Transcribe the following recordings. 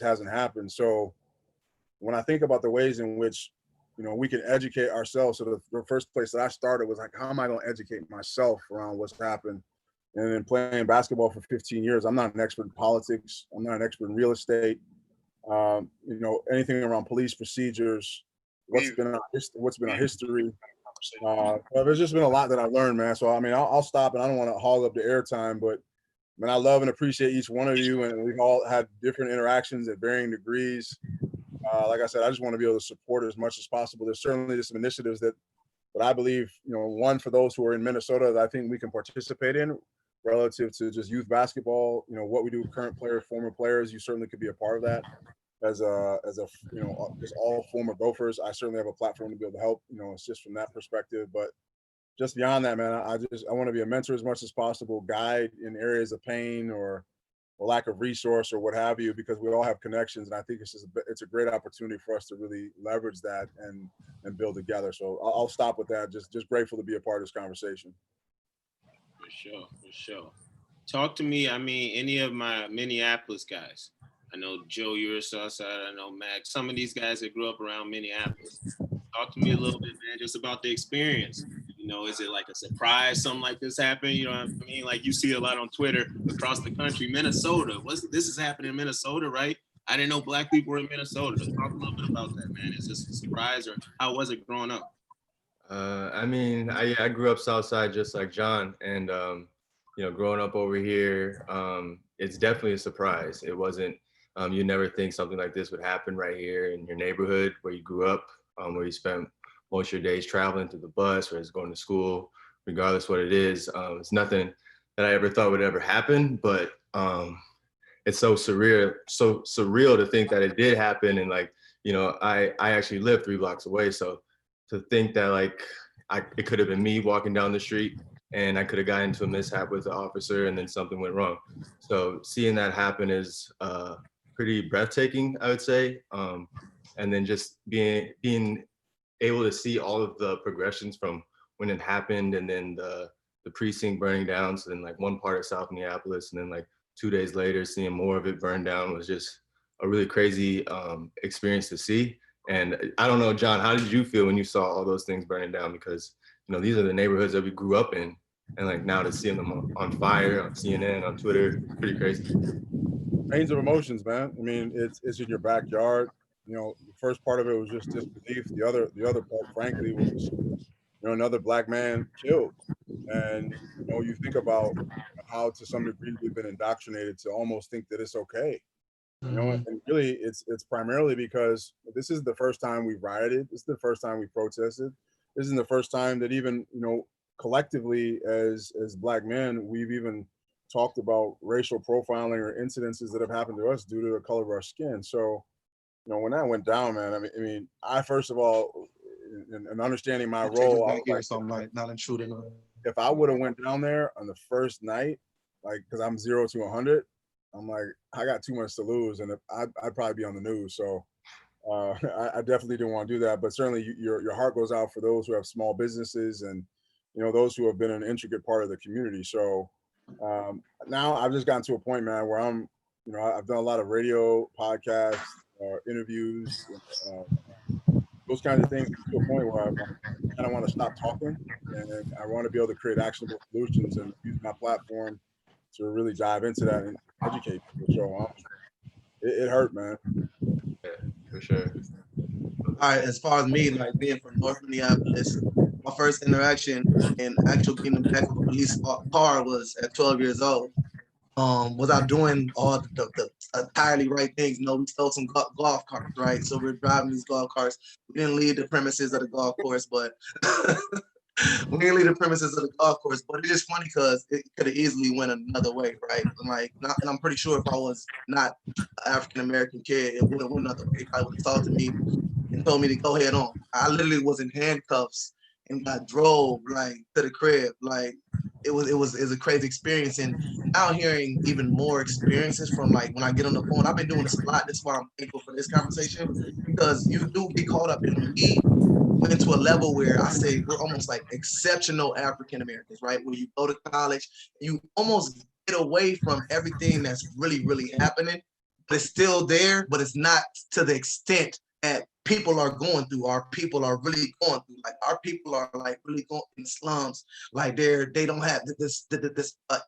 hasn't happened. So when I think about the ways in which, we can educate ourselves, so the first place that I started was like, how am I going to educate myself around what's happened? And then playing basketball for 15 years, I'm not an expert in politics. I'm not an expert in real estate. Anything around police procedures, what's been our history. Well, there's just been a lot that I've learned, man. So I mean, I'll stop, and I don't want to hog up the airtime, but man, I love and appreciate each one of you, and we've all had different interactions at varying degrees. Like I said, I just want to be able to support as much as possible. There's certainly some initiatives that I believe, one for those who are in Minnesota that I think we can participate in relative to just youth basketball. What we do with current players, former players, you certainly could be a part of that. As just all former Gophers, I certainly have a platform to be able to help. It's just from that perspective. But just beyond that, man, I want to be a mentor as much as possible, guide in areas of pain or lack of resource or what have you, because we all have connections, and I think it's a great opportunity for us to really leverage that and build together. So I'll stop with that. Just grateful to be a part of this conversation. For sure. Talk to me. I mean, any of my Minneapolis guys. I know Joe, you're a Southside. I know Max. Some of these guys that grew up around Minneapolis. Talk to me a little bit, man, just about the experience. Is it like a surprise something like this happened? You know what I mean? Like you see a lot on Twitter across the country. Minnesota, this is happening in Minnesota, right? I didn't know Black people were in Minnesota. Talk a little bit about that, man. Is this a surprise, or how was it growing up? I mean, I grew up Southside just like John, and growing up over here, it's definitely a surprise. It wasn't. You never think something like this would happen right here in your neighborhood where you grew up, where you spent most of your days traveling to the bus or going to school, regardless what it is. It's nothing that I ever thought would ever happen, but it's so surreal to think that it did happen. And I actually live 3 blocks away. So to think that it could have been me walking down the street and I could have gotten into a mishap with the officer and then something went wrong. So seeing that happen is pretty breathtaking, I would say. And then just being able to see all of the progressions from when it happened, and then the precinct burning down. So then one part of South Minneapolis, and then 2 days later, seeing more of it burn down was just a really crazy experience to see. And I don't know, John, how did you feel when you saw all those things burning down? Because, these are the neighborhoods that we grew up in. And now to see them on fire, on CNN, on Twitter, pretty crazy. Range of emotions, man. I mean, it's in your backyard. The first part of it was just disbelief. The other part, frankly, was another Black man killed. And you think about how to some degree we've been indoctrinated to almost think that it's okay. And really it's primarily because this is the first time we've rioted. This is the first time we protested. This is the first time that even collectively as Black men we've even talked about racial profiling or incidences that have happened to us due to the color of our skin. So when that went down, man, I mean, I first of all, in understanding my role, back here, so I'm not intruding on. If I would have went down there on the first night, because I'm 0 to 100, I'm like, I got too much to lose, and I'd probably be on the news. So I definitely didn't want to do that. But certainly, your heart goes out for those who have small businesses and those who have been an intricate part of the community. So now I've just gotten to a point, man, where I'm, I've done a lot of radio, podcasts, interviews, those kinds of things, to a point where I kind of want to stop talking, and I want to be able to create actionable solutions and use my platform to really dive into that and educate people. So it hurt, man. Yeah, for sure. All right, as far as me, being from North Minneapolis, my first interaction and actual getting in the back of a police car was at 12 years old. Was I doing all the entirely right things? We stole some golf carts, right? So we're driving these golf carts. We didn't leave the premises of the golf course, but we didn't leave the premises of the golf course. But it's just funny because it could have easily went another way, right? And I'm pretty sure if I was not an African American kid, it would have went another way. He probably would have talked to me and told me to go head on. I literally was in handcuffs and got drove to the crib. It was a crazy experience. And now hearing even more experiences from when I get on the phone, I've been doing this a lot. That's why I'm thankful for this conversation, because you do get caught up in, we went to a level where I say we're almost like exceptional African Americans, right? When you go to college, you almost get away from everything that's really, really happening. but it's still there, but it's not to the extent that people are going through. Our people are really going through. Like our people are like really going in the slums. Like they don't have this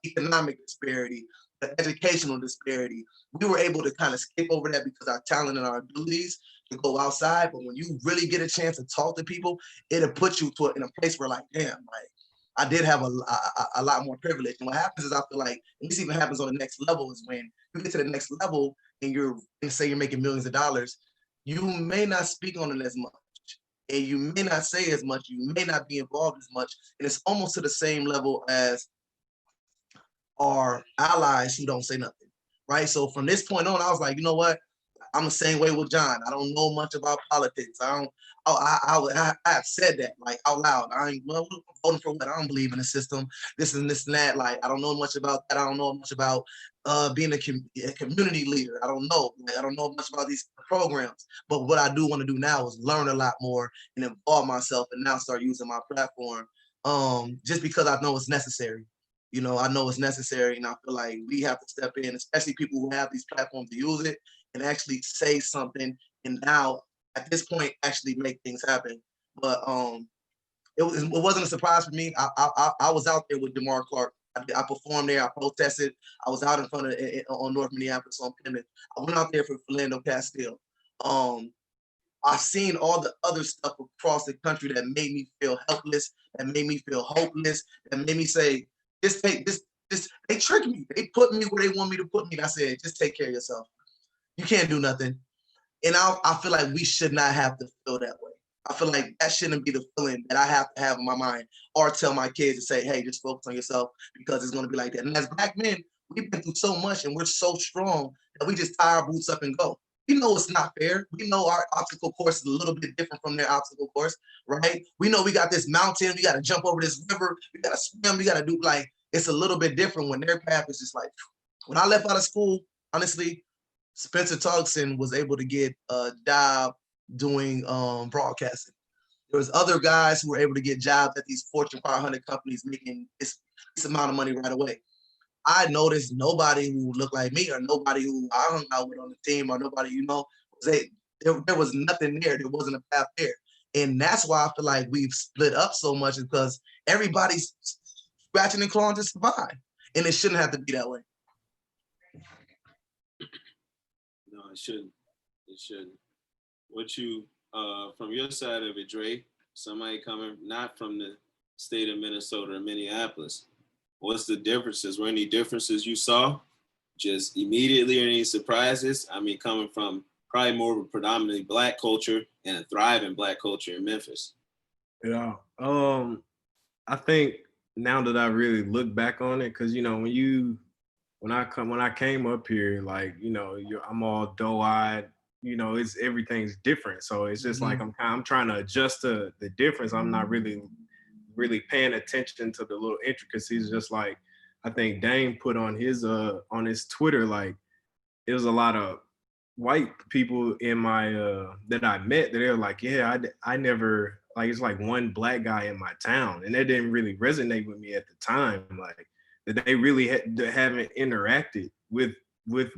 economic disparity, the educational disparity. We were able to kind of skip over that because our talent and our abilities to go outside. But when you really get a chance to talk to people, it'll put you in a place where like, damn, like I did have a lot more privilege. And what happens is I feel like, and this even happens on the next level, is when you get to the next level and say you're making millions of dollars, you may not speak on it as much. And you may not say as much, you may not be involved as much. And it's almost to the same level as our allies who don't say nothing, right? So from this point on, I was like, you know what? I'm the same way with John. I don't know much about politics. I have said that like out loud. I ain't voting for what. I don't believe in the system. This and this and that. Like I don't know much about that. I don't know much about being a community leader. I don't know. Like, I don't know much about these programs. But what I do want to do now is learn a lot more and involve myself, and now start using my platform. Just because I know it's necessary. You know, I know it's necessary, and I feel like we have to step in, especially people who have these platforms to use it and actually say something, and now at this point actually make things happen. But it wasn't a surprise for me. I was out there with DeMar Clark. I performed there. I protested. I was out in front of on North Minneapolis on Plymouth. I went out there for Philando Castile. I've seen all the other stuff across the country that made me feel helpless, that made me feel hopeless, that made me say, just take this. They tricked me. They put me where they want me to put me. And I said, just take care of yourself. You can't do nothing. And I feel like we should not have to feel that way. I feel like that shouldn't be the feeling that I have to have in my mind, or tell my kids to say, hey, just focus on yourself, because it's going to be like that. And as Black men, we've been through so much and we're so strong that we just tie our boots up and go. We know it's not fair. We know our obstacle course is a little bit different from their obstacle course, right? We know we got this mountain, we got to jump over this river, we got to swim, we got to do, like, it's a little bit different when their path is just like, when I left out of school, honestly, Spencer Tugson was able to get a job doing broadcasting. There was other guys who were able to get jobs at these Fortune 500 companies making this amount of money right away. I noticed nobody who looked like me, or nobody who I hung out with on the team, or nobody, there was nothing there. There wasn't a path there. And that's why I feel like we've split up so much, is because everybody's scratching and clawing to survive. And it shouldn't have to be that way. No, it shouldn't. It shouldn't. What you, from your side of it, Dre, somebody coming not from the state of Minnesota or Minneapolis, what's the differences? Were any differences you saw just immediately, or any surprises? I mean, coming from probably more of a predominantly Black culture and a thriving Black culture in Memphis. Yeah. I think now that I really look back on it, because, you know, when I came up here, like, you know, I'm all doe-eyed, you know, everything's different. So it's just like I'm trying to adjust to the difference. I'm not really paying attention to the little intricacies. Just like I think Dame put on his Twitter, like it was a lot of white people in my that I met that they're like, yeah, I never, like, it's like one Black guy in my town, and that didn't really resonate with me at the time, like that they really haven't interacted with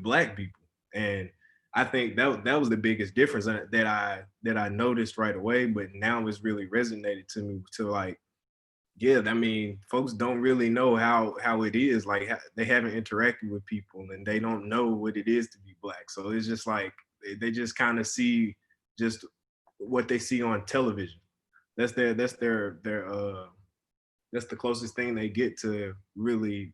Black people. And I think that was the biggest difference that I noticed right away. But now it's really resonated to me, to like, yeah, I mean, folks don't really know how it is. Like, they haven't interacted with people, and they don't know what it is to be Black. So it's just like they just kind of see just what they see on television. That's the closest thing they get to really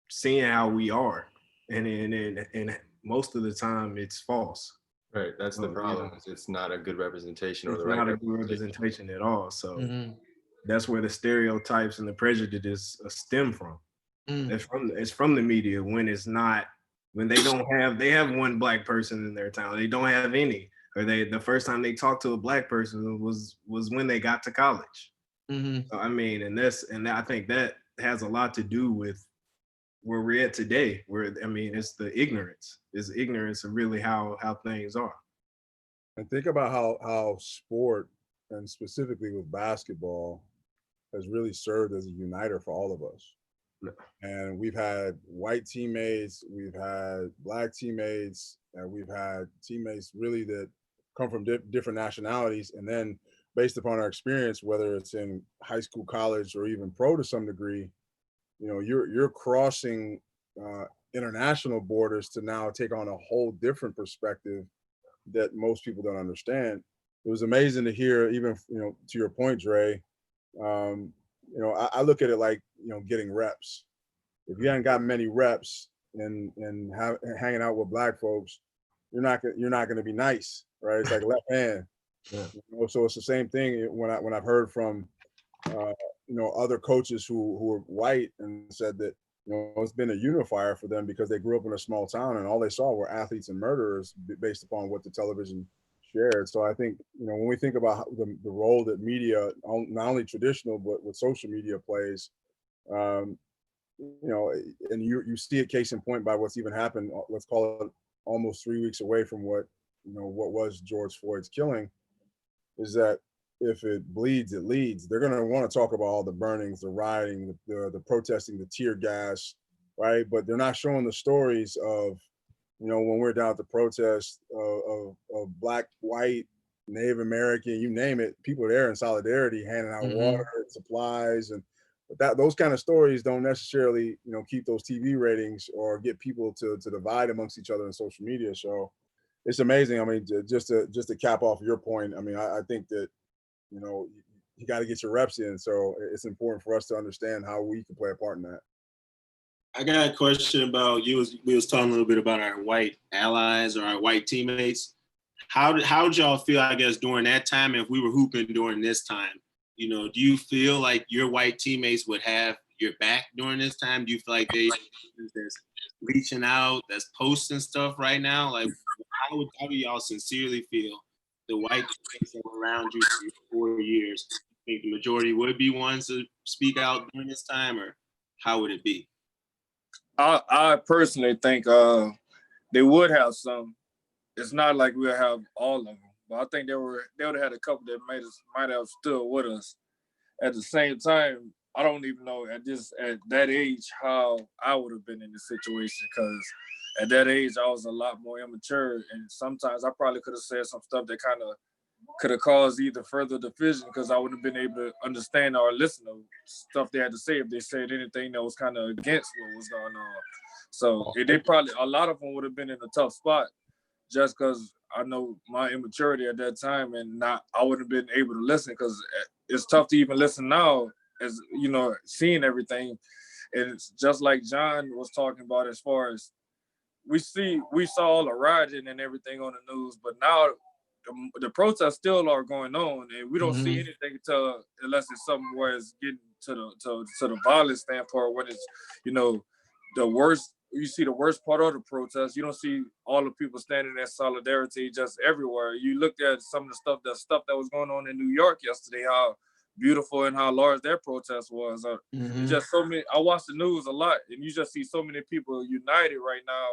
seeing how we are, and most of the time it's false. Right, that's the problem. Yeah. It's not a good representation, or the right not a good representation at all. So that's where the stereotypes and the prejudice stem from. It's from the media, when they have one Black person in their town, they don't have any, or the first time they talked to a Black person was when they got to college. So, I mean, and I think that has a lot to do with where we're at today, where, I mean, it's the ignorance. It's ignorance of really how things are. And think about how sport, and specifically with basketball, has really served as a uniter for all of us. And we've had white teammates, we've had black teammates, and we've had teammates really that come from different nationalities. And then based upon our experience, whether it's in high school, college, or even pro to some degree, you're crossing international borders to now take on a whole different perspective that most people don't understand. It was amazing to hear, even to your point, Dre. I look at it like getting reps. If you haven't got many reps and hanging out with black folks, you're not going to be nice, right? It's like left hand. Yeah. So it's the same thing when I've heard from other coaches who are white and said that it's been a unifier for them because they grew up in a small town and all they saw were athletes and murderers based upon what the television shared. So I think when we think about the role that media, not only traditional but with social media plays, and you see a case in point by what's even happened. Let's call it almost 3 weeks away from what was George Floyd's killing, is that if it bleeds, it leads. They're going to want to talk about all the burnings, the rioting, the protesting, the tear gas, right? But they're not showing the stories of, when we're down at the protest of Black, white, Native American, you name it, people are there in solidarity, handing out water and supplies. But those kind of stories don't necessarily, keep those TV ratings or get people to divide amongst each other in social media. So it's amazing. I mean, just to cap off your point, I mean, I think that, you got to get your reps in. So it's important for us to understand how we can play a part in that. I got a question about we was talking a little bit about our white allies or our white teammates. How'd y'all feel, I guess, during that time, if we were hooping during this time? Do you feel like your white teammates would have your back during this time? Do you feel like they that's reaching out, that's posting stuff right now? Like, how do y'all sincerely feel the white teammates that were around you for 4 years? Do you think the majority would be ones to speak out during this time, or how would it be? I personally think they would have some. It's not like we'll have all of them, but I think they would have had a couple that might have stood with us. At the same time, I don't even know at that age how I would have been in this situation, because at that age I was a lot more immature, and sometimes I probably could have said some stuff that kind of could have caused either further division, because I wouldn't have been able to understand or listen to stuff they had to say if they said anything that was kind of against what was going on. So they probably, a lot of them would have been in a tough spot, just because I know my immaturity at that time, and I wouldn't have been able to listen, because it's tough to even listen now, as seeing everything. And it's just like John was talking about, as far as we saw all the rioting and everything on the news, but now the protests still are going on, and we don't see anything unless it's something where it's getting to the violence standpoint, when it's the worst. You see the worst part of the protest. You don't see all the people standing in solidarity just everywhere. You looked at some of the stuff that was going on in New York yesterday, how beautiful and how large their protest was. Just so many. I watch the news a lot, and you just see so many people united right now.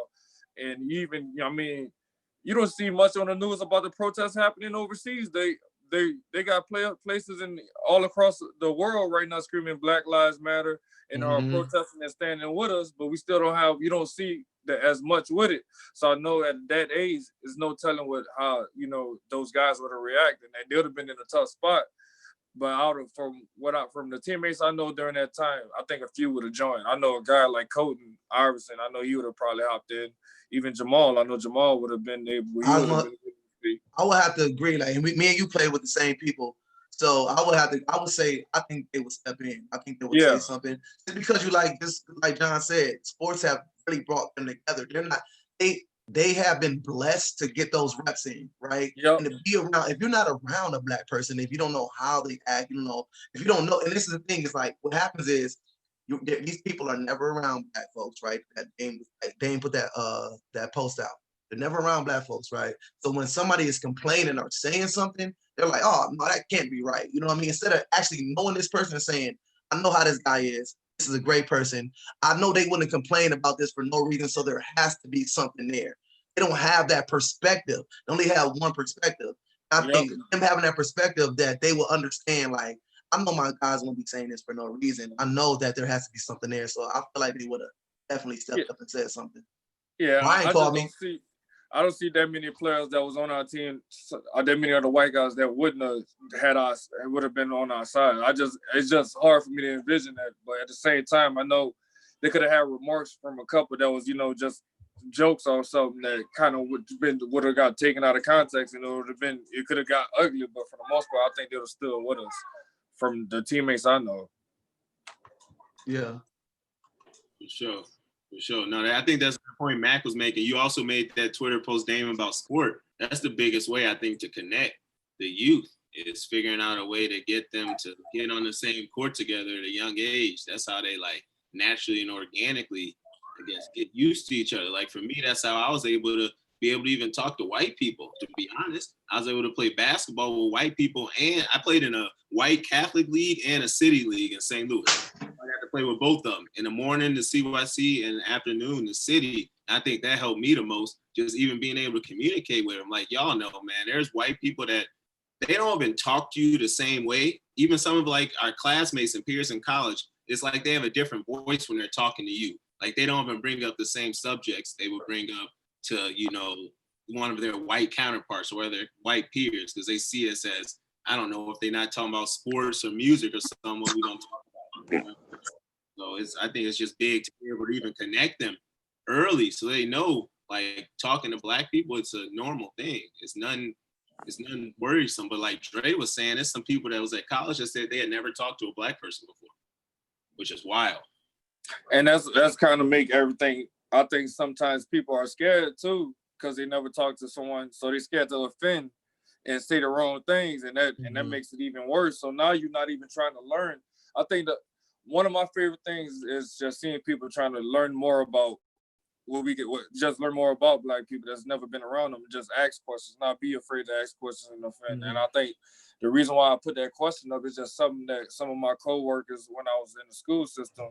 And even, you don't see much on the news about the protests happening overseas. They got places in all across the world right now screaming Black Lives Matter and are protesting and standing with us, but you don't see as much with it. So I know at that age, there's no telling how those guys would have reacted, and they would have been in a tough spot. But from the teammates I know during that time, I think a few would have joined. I know a guy like Colton Iverson, I know he would have probably hopped in. Even Jamal, I know Jamal would have been able. I would have to agree. Like, me and you play with the same people, so I would say I think they would step in. I think they would say something. Just because just like John said, sports have really brought them together. They're not they have been blessed to get those reps in, right? Yep. And to be around, if you're not around a Black person, if you don't know how they act, if you don't know, and this is the thing, is like what happens is these people are never around Black folks, right? That Dame put that post out. They're never around Black folks, right? So when somebody is complaining or saying something, they're like, oh, no, that can't be right. You know what I mean? Instead of actually knowing this person and saying, I know how this guy is. This is a great person. I know they wouldn't complain about this for no reason, so there has to be something there. They don't have that perspective. They only have one perspective. I think them having that perspective, that they will understand, like, I know my guys won't be saying this for no reason. I know that there has to be something there. So I feel like they would have definitely stepped up and said something. Yeah, Brian I called just me. don't see. I don't see that many players that was on our team, or that many of the white guys that wouldn't have had us, would have been on our side. It's just hard for me to envision that. But at the same time, I know they could have had remarks from a couple that was, just jokes or something that kind of would have got taken out of context, and it could have got ugly. But for the most part, I think they were still with us from the teammates I know. Yeah. For sure. For sure. No, I think that's the point Mac was making. You also made that Twitter post, Dame, about sport. That's the biggest way, I think, to connect the youth is figuring out a way to get them to get on the same court together at a young age. That's how they naturally and organically, I guess, get used to each other. Like for me, that's how I was able to even talk to white people, to be honest. I was able to play basketball with white people, and I played in a white Catholic league and a city league in St. Louis. I got to play with both of them. In the morning, the CYC, and the afternoon, the city. I think that helped me the most, just even being able to communicate with them. Like, y'all know, man, there's white people that they don't even talk to you the same way. Even some of our classmates and peers in college, it's like they have a different voice when they're talking to you. Like they don't even bring up the same subjects they would bring up to, one of their white counterparts or their white peers, because they see us as, I don't know, if they're not talking about sports or music or something we don't talk about. So I think it's just big to be able to even connect them early so they know, talking to Black people, it's a normal thing. It's nothing worrisome. But like Dre was saying, there's some people that was at college that said they had never talked to a Black person before, which is wild. And that's kind of make everything. I think sometimes people are scared too because they never talk to someone, so they're scared to offend and say the wrong things, and that makes it even worse. So now you're not even trying to learn. I think that one of my favorite things is just seeing people trying to learn more about just learn more about Black people that's never been around them. Just ask questions, not be afraid to ask questions and offend. And I think the reason why I put that question up is just something that some of my coworkers, when I was in the school system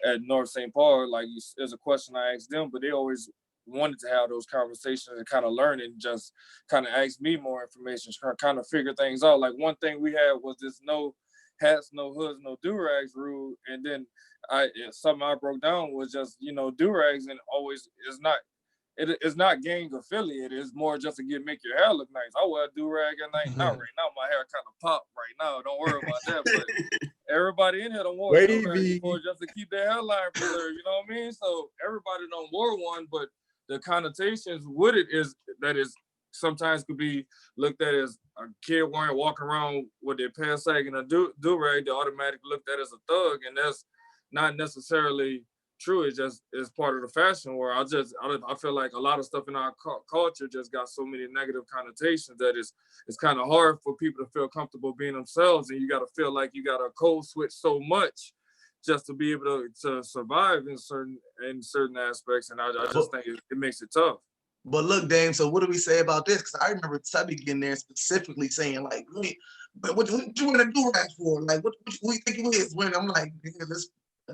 at North St. Paul, there's a question I asked them, but they always wanted to have those conversations and kind of learn and just kind of ask me more information, kind of figure things out. Like one thing we had was this no hats, no hoods, no do-rags rule. And then something I broke down was just, do-rags and always it's not gang affiliated. It's more just to make your hair look nice. I wear a do-rag at night. Not right now. My hair kind of pop right now. Don't worry about that. But everybody in here don't wear a do-rag before just to keep their hairline preserved. You know what I mean? So everybody don't wear one, but the connotations with it is that is sometimes could be looked at as a kid walking around with their pants sagging a do-rag. They automatically looked at as a thug, and that's not necessarily true. It's part of the fashion world. I feel like a lot of stuff in our culture just got so many negative connotations that it's kind of hard for people to feel comfortable being themselves, and you got to feel like you got to code switch so much just to be able to survive in certain aspects. And I just think it makes it tough. But look, Dame, so what do we say about this? Because I remember Tubby getting there specifically saying, but what you want to do rag for? Like, what you think it is? When I'm like, this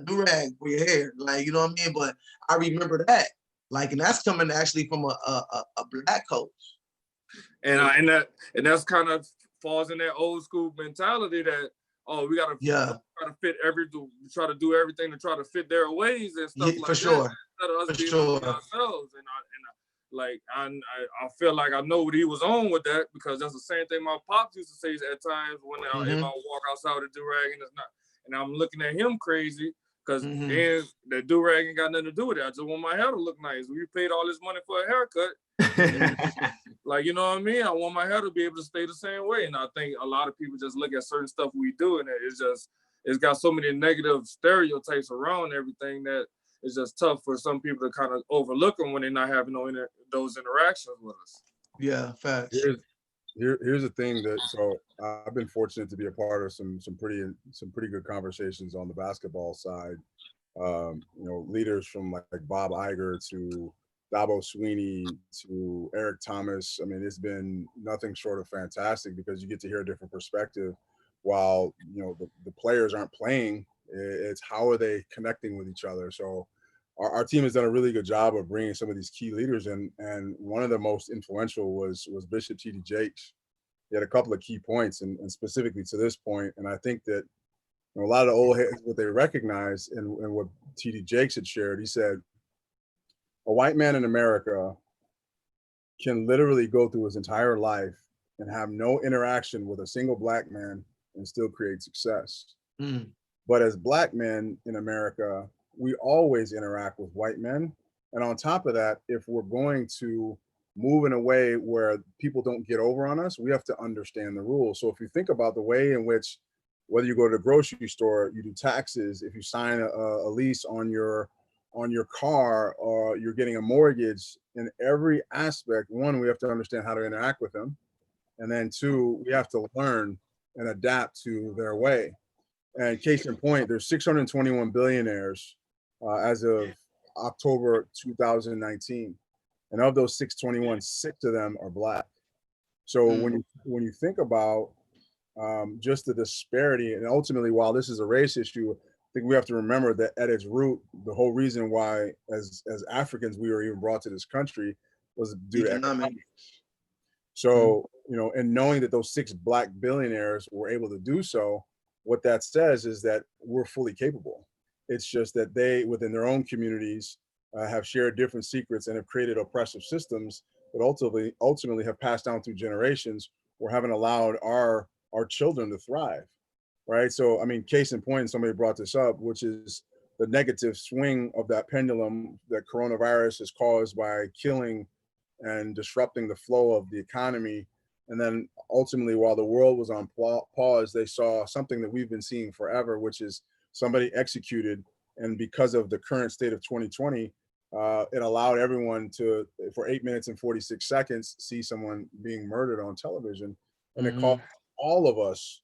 do rag for your hair, you know what I mean? But I remember that, and that's coming actually from a Black coach. And that's kind of falls in that old school mentality that we gotta try to try to do everything to try to fit their ways and stuff like for sure. That. Instead of us being ourselves. And I feel like I know what he was on with that, because that's the same thing my pops used to say at times when if I walk outside with a do-rag and I'm looking at him crazy because then the do-rag ain't got nothing to do with it. I just want my hair to look nice. We paid all this money for a haircut. You know what I mean? I want my hair to be able to stay the same way. And I think a lot of people just look at certain stuff we do, and it's got so many negative stereotypes around everything that it's just tough for some people to kind of overlook them when they're not having those interactions with us. Yeah, facts. Here's the thing so I've been fortunate to be a part of some pretty good conversations on the basketball side. Leaders from like Bob Iger to Dabo Sweeney to Eric Thomas. I mean, it's been nothing short of fantastic, because you get to hear a different perspective while, the players aren't playing. It's how are they connecting with each other. So our team has done a really good job of bringing some of these key leaders in. And one of the most influential was Bishop T.D. Jakes, he had a couple of key points, and specifically to this point. And I think that a lot of the old heads, what they recognize, and what TD Jakes had shared, he said, a white man in America can literally go through his entire life and have no interaction with a single black man and still create success. Mm. But as black men in America, we always interact with white men. And on top of that, if we're going to move in a way where people don't get over on us, we have to understand the rules. So if you think about the way in which, whether you go to the grocery store, you do taxes, if you sign a lease on your car, or you're getting a mortgage, in every aspect, one, we have to understand how to interact with them. And then two, we have to learn and adapt to their way. And case in point, there's 621 billionaires as of October 2019. And of those 621, 6 of them are black. So when you think about just the disparity, and ultimately, while this is a race issue, I think we have to remember that at its root, the whole reason why, as Africans, we were even brought to this country was due to economics. So, and knowing that those 6 black billionaires were able to do so, what that says is that we're fully capable. It's just that they, within their own communities, have shared different secrets and have created oppressive systems that ultimately have passed down through generations, or haven't allowed our children to thrive, right? So, I mean, case in point, somebody brought this up, which is the negative swing of that pendulum that coronavirus has caused by killing and disrupting the flow of the economy. And then ultimately, while the world was on pause, they saw something that we've been seeing forever, which is somebody executed. And because of the current state of 2020, it allowed everyone to, for 8 minutes and 46 seconds, see someone being murdered on television. And it called all of us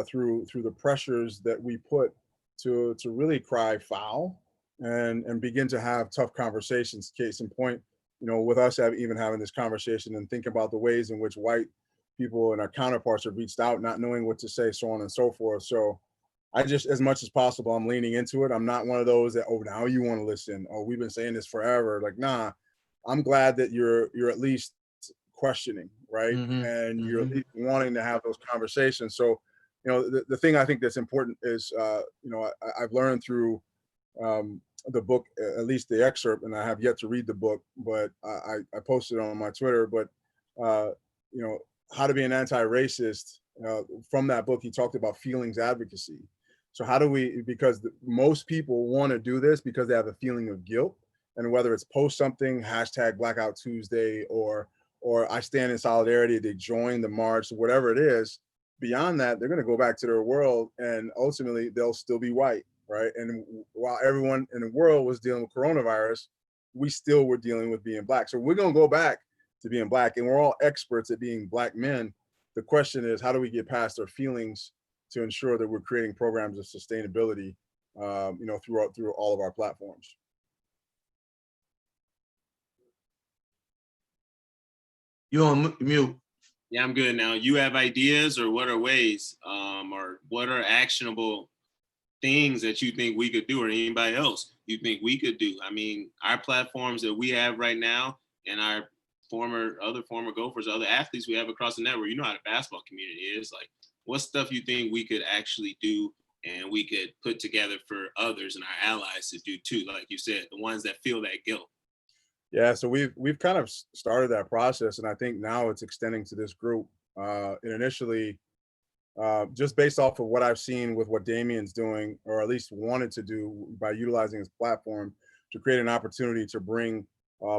through the pressures that we put to really cry foul and begin to have tough conversations. Case in point, with us even having this conversation and thinking about the ways in which white people and our counterparts have reached out, not knowing what to say, so on and so forth. So I just, as much as possible, I'm leaning into it. I'm not one of those that, oh, now you want to listen. Oh, we've been saying this forever. Like, nah, I'm glad that you're at least questioning, right? And you're at least wanting to have those conversations. So, the thing I think that's important is, I've learned through the book, at least the excerpt, and I have yet to read the book, but I posted it on my Twitter, but how to be an anti-racist. From that book, he talked about feelings advocacy. So how do we, because most people want to do this because they have a feeling of guilt, and whether it's post something, hashtag Blackout Tuesday, or I stand in solidarity, they join the march, whatever it is, beyond that, they're going to go back to their world, and ultimately they'll still be white. Right. And while everyone in the world was dealing with coronavirus, we still were dealing with being black. So we're going to go back to being black, and we're all experts at being black men. The question is, how do we get past our feelings to ensure that we're creating programs of sustainability, through all of our platforms? You on mute. Yeah, I'm good now. You have ideas, or what are ways, or what are actionable things that you think we could do, or anybody else you think we could do? I mean, our platforms that we have right now, and our other former Gophers, other athletes we have across the network, how the basketball community is. Like, what stuff you think we could actually do and we could put together for others and our allies to do too? Like you said, the ones that feel that guilt. Yeah, so we've kind of started that process, and I think now it's extending to this group. And initially, just based off of what I've seen with what Damien's doing, or at least wanted to do by utilizing his platform to create an opportunity to bring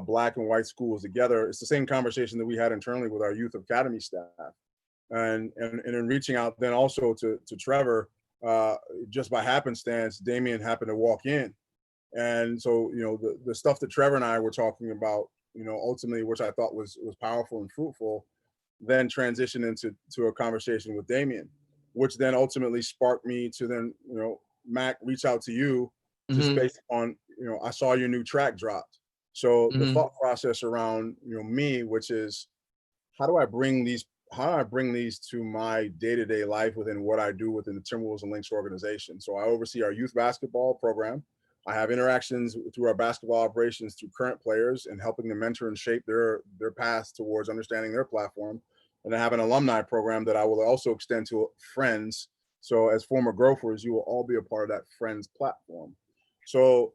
Black and white schools together. It's the same conversation that we had internally with our youth academy staff. And in reaching out then also to Trevor, just by happenstance, Damien happened to walk in. And so, the stuff that Trevor and I were talking about, ultimately, which I thought was powerful and fruitful, then transitioned into a conversation with Damien, which then ultimately sparked me to then, Mac, reach out to you just based on, I saw your new track dropped. So the thought process around, me, which is, how do I bring these to my day-to-day life within what I do within the Timberwolves and Lynx organization? So I oversee our youth basketball program. I have interactions through our basketball operations through current players and helping them mentor and shape their path towards understanding their platform. And I have an alumni program that I will also extend to friends. So as former Gophers, you will all be a part of that friends platform. So,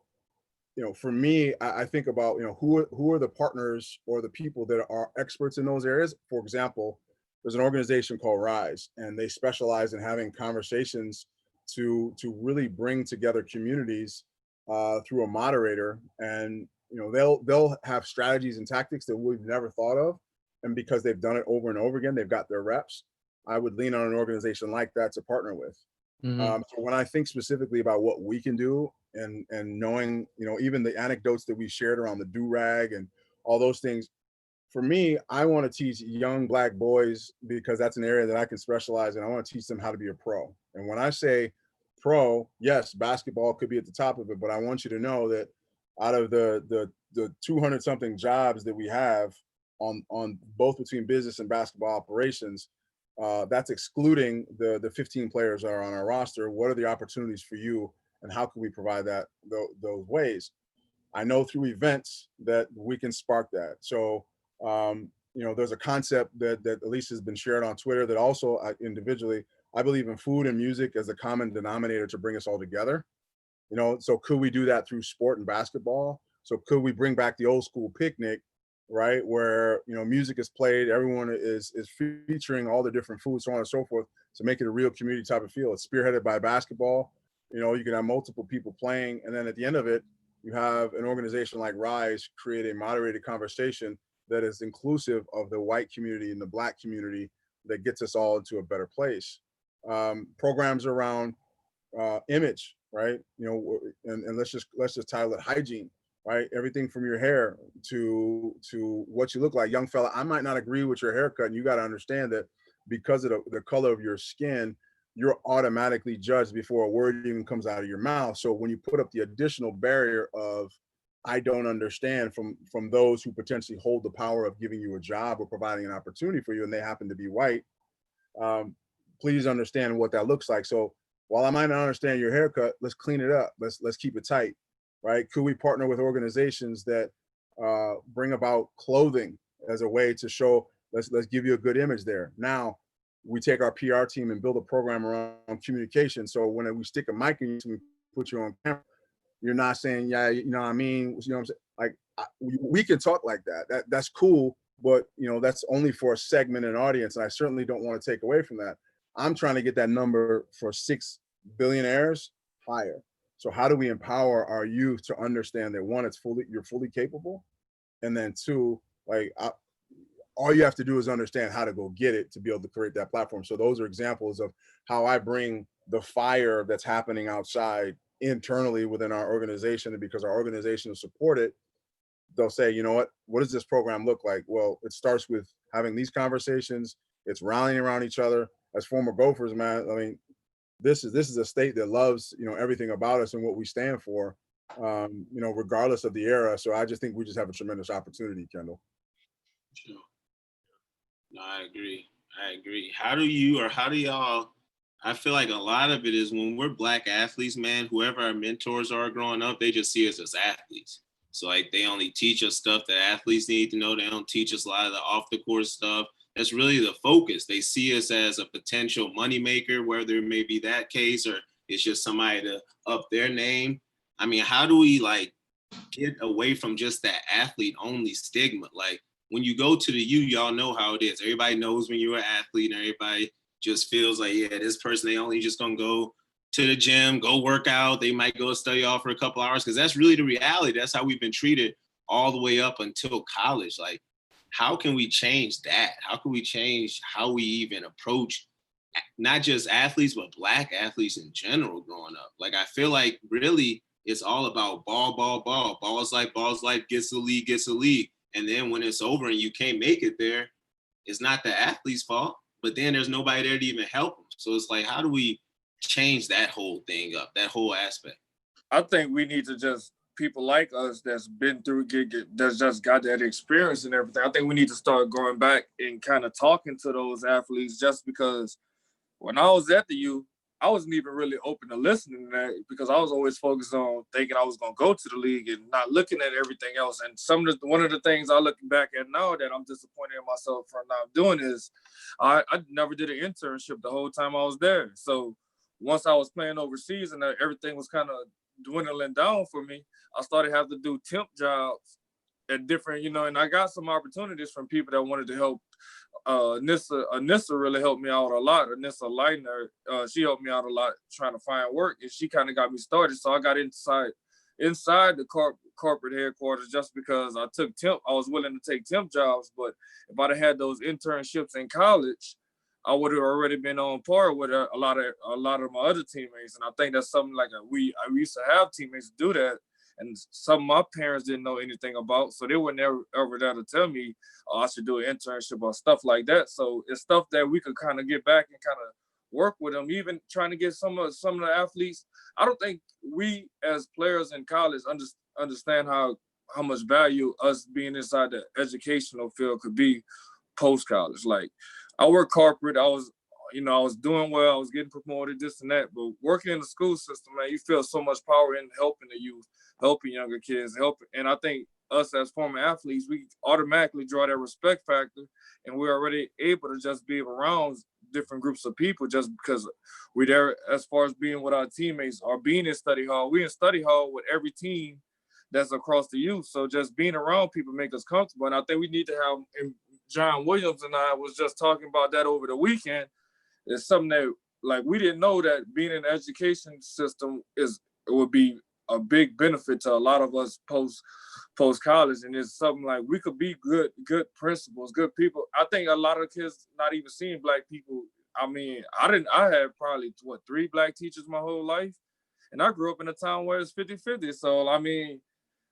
for me, I think about, who are the partners or the people that are experts in those areas. For example, there's an organization called Rise, and they specialize in having conversations to really bring together communities through a moderator. And they'll have strategies and tactics that we've never thought of, and because they've done it over and over again, they've got their reps. I would lean on an organization like that to partner with. So when I think specifically about what we can do, and knowing, even the anecdotes that we shared around the do-rag and all those things, for me, I want to teach young Black boys, because that's an area that I can specialize in. I want to teach them how to be a pro. And when I say pro, yes, basketball could be at the top of it, but I want you to know that out of the 200 something jobs that we have on both between business and basketball operations, that's excluding the 15 players that are on our roster. What are the opportunities for you, and how can we provide those ways? I know through events that we can spark that. So, there's a concept that at least has been shared on Twitter that also individually, I believe in food and music as a common denominator to bring us all together. So could we do that through sport and basketball? So could we bring back the old school picnic, right? Where, music is played, everyone is featuring all the different foods, so on and so forth, to make it a real community type of feel. It's spearheaded by basketball. You can have multiple people playing, and then at the end of it, you have an organization like Rise create a moderated conversation that is inclusive of the white community and the Black community, that gets us all into a better place. Programs around image, right? And let's just title it hygiene, right? Everything from your hair to what you look like. Young fella, I might not agree with your haircut, and you got to understand that because of the color of your skin, you're automatically judged before a word even comes out of your mouth. So when you put up the additional barrier of I don't understand from those who potentially hold the power of giving you a job or providing an opportunity for you, and they happen to be white, please understand what that looks like. So while I might not understand your haircut, let's clean it up. Let's keep it tight, right? Could we partner with organizations that bring about clothing as a way to show, let's give you a good image there. Now, we take our PR team and build a program around communication. So when we stick a mic in you, we put you on camera, you're not saying, yeah, you know what I mean? You know what I'm saying? Like, we can talk like that. That's cool, but that's only for a segment and audience. And I certainly don't want to take away from that. I'm trying to get that number for 6 billionaires higher. So how do we empower our youth to understand that, one, you're fully capable, and then two, all you have to do is understand how to go get it to be able to create that platform. So those are examples of how I bring the fire that's happening outside internally within our organization. And because our organization will support it, they'll say, you know what does this program look like? Well, it starts with having these conversations. It's rallying around each other. As former Gophers, man, I mean, this is a state that loves, everything about us and what we stand for, regardless of the era. So I just think we just have a tremendous opportunity, Kendall. Sure. No, I agree. How do y'all, I feel like a lot of it is when we're Black athletes, man, whoever our mentors are growing up, they just see us as athletes. So like they only teach us stuff that athletes need to know. They don't teach us a lot of the off the court stuff. That's really the focus. They see us as a potential moneymaker, whether it may be that case or it's just somebody to up their name. I mean, how do we get away from just that athlete only stigma? Like when you go to the U, y'all know how it is. Everybody knows when you're an athlete, and everybody just feels like, yeah, this person, they only just gonna go to the gym, go work out. They might go study off for a couple hours, because that's really the reality. That's how we've been treated all the way up until college. Like, how can we change that? How can we change how we even approach not just athletes, but Black athletes in general growing up? Like, I feel like really it's all about ball. Balls like gets the league. And then when it's over and you can't make it there, it's not the athlete's fault, but then there's nobody there to even help them. So it's like, how do we change that whole thing up, that whole aspect? I think we need to just, people like us that's been through that's just got that experience and everything. I think we need to start going back and kind of talking to those athletes, just because when I was at the U, I wasn't even really open to listening to that because I was always focused on thinking I was going to go to the league and not looking at everything else. And one of the things I look back at now that I'm disappointed in myself for not doing is I never did an internship the whole time I was there. So once I was playing overseas and everything was kind of dwindling down for me, I started having to do temp jobs at different, and I got some opportunities from people that wanted to help. Anissa really helped me out a lot. Anissa Leitner, she helped me out a lot trying to find work, and she kind of got me started. So I got inside the corporate headquarters just because I was willing to take temp jobs. But if I'd have had those internships in college, I would have already been on par with a lot of my other teammates. And I think that's something like we used to have teammates do that. And some of my parents didn't know anything about, so they were never ever there to tell me, oh, I should do an internship or stuff like that. So it's stuff that we could kind of get back and kind of work with them, even trying to get some of the athletes. I don't think we as players in college understand how much value us being inside the educational field could be post college. Like I work corporate, I was doing well, I was getting promoted, this and that. But working in the school system, man, you feel so much power in helping the youth, helping younger kids, and I think us as former athletes, we automatically draw that respect factor, and we're already able to just be around different groups of people just because we're there as far as being with our teammates or being in study hall. We're in study hall with every team that's across the youth. So just being around people make us comfortable. And I think we need to have, and John Williams and I was just talking about that over the weekend. It's something that like we didn't know that being in the education system would be a big benefit to a lot of us post college, and it's something like we could be good principals, good people. I think a lot of kids not even seeing black people. I mean, I had probably 3 black teachers my whole life, and I grew up in a town where it's 50-50. So I mean,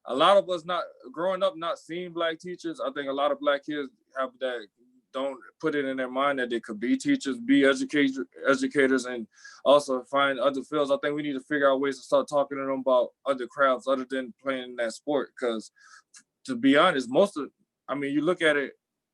a lot of us not growing up not seeing black teachers. I think a lot of black kids have that, don't put it in their mind that they could be teachers, be educators, and also find other fields. I think we need to figure out ways to start talking to them about other crafts other than playing that sport. Because to be honest, you look at it,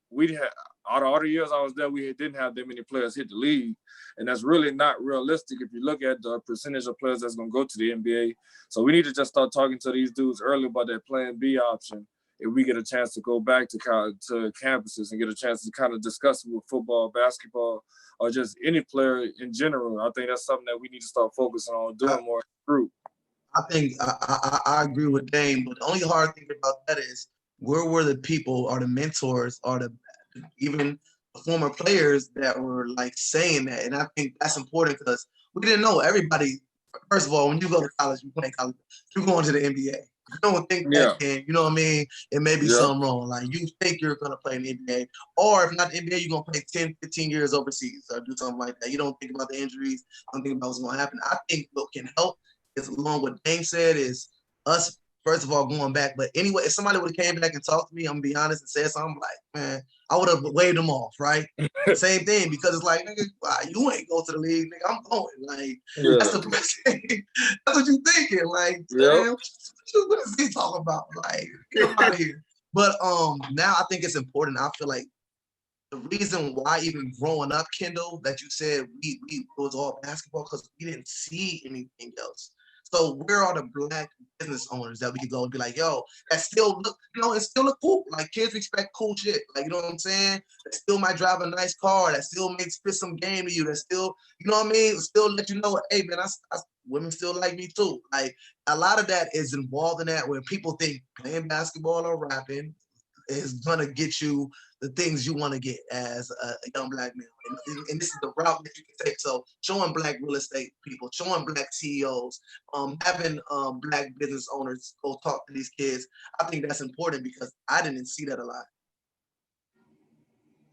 we had out of all the years I was there, we didn't have that many players hit the league, and that's really not realistic if you look at the percentage of players that's going to go to the NBA. So we need to just start talking to these dudes early about that Plan B option. If we get a chance to go back to campuses and get a chance to kind of discuss it with football, basketball, or just any player in general, I think that's something that we need to start focusing on doing more group. I think I agree with Dame, but the only hard thing about that is where were the people or the mentors or even the former players that were like saying that? And I think that's important because we didn't know everybody. First of all, when you go to college, you play college, you're going to the NBA. You don't think that can, you know what I mean? It may be something wrong. Like you think you're going to play in the NBA, or if not the NBA, you're going to play 10, 15 years overseas or do something like that. You don't think about the injuries. Don't think about what's going to happen. I think what can help is, along what Dane said, is us, first of all, going back. But anyway, if somebody would have came back and talked to me, I'm going to be honest and said something like, man, I would have waved them off, right? Same thing, because it's like, nigga, you ain't go to the league, nigga, I'm going. Like, that's the best thing. That's what you thinking. Like, man, what is he talking about? Like, get him out of here. But now I think it's important. I feel like the reason why even growing up, Kendall, that you said we it was all basketball because we didn't see anything else. So where are the black business owners that we could go and be like, yo, that still look, it's still a cool, like kids respect cool shit. Like, you know what I'm saying? That still might drive a nice car, that still makes fit some game to you, that still, you know what I mean? Still let you know, hey man, women still like me too. Like a lot of that is involved in that where people think playing basketball or rapping is gonna get you the things you want to get as a young black male. And this is the route that you can take. So showing black real estate people, showing black CEOs, having black business owners go talk to these kids. I think that's important because I didn't see that a lot.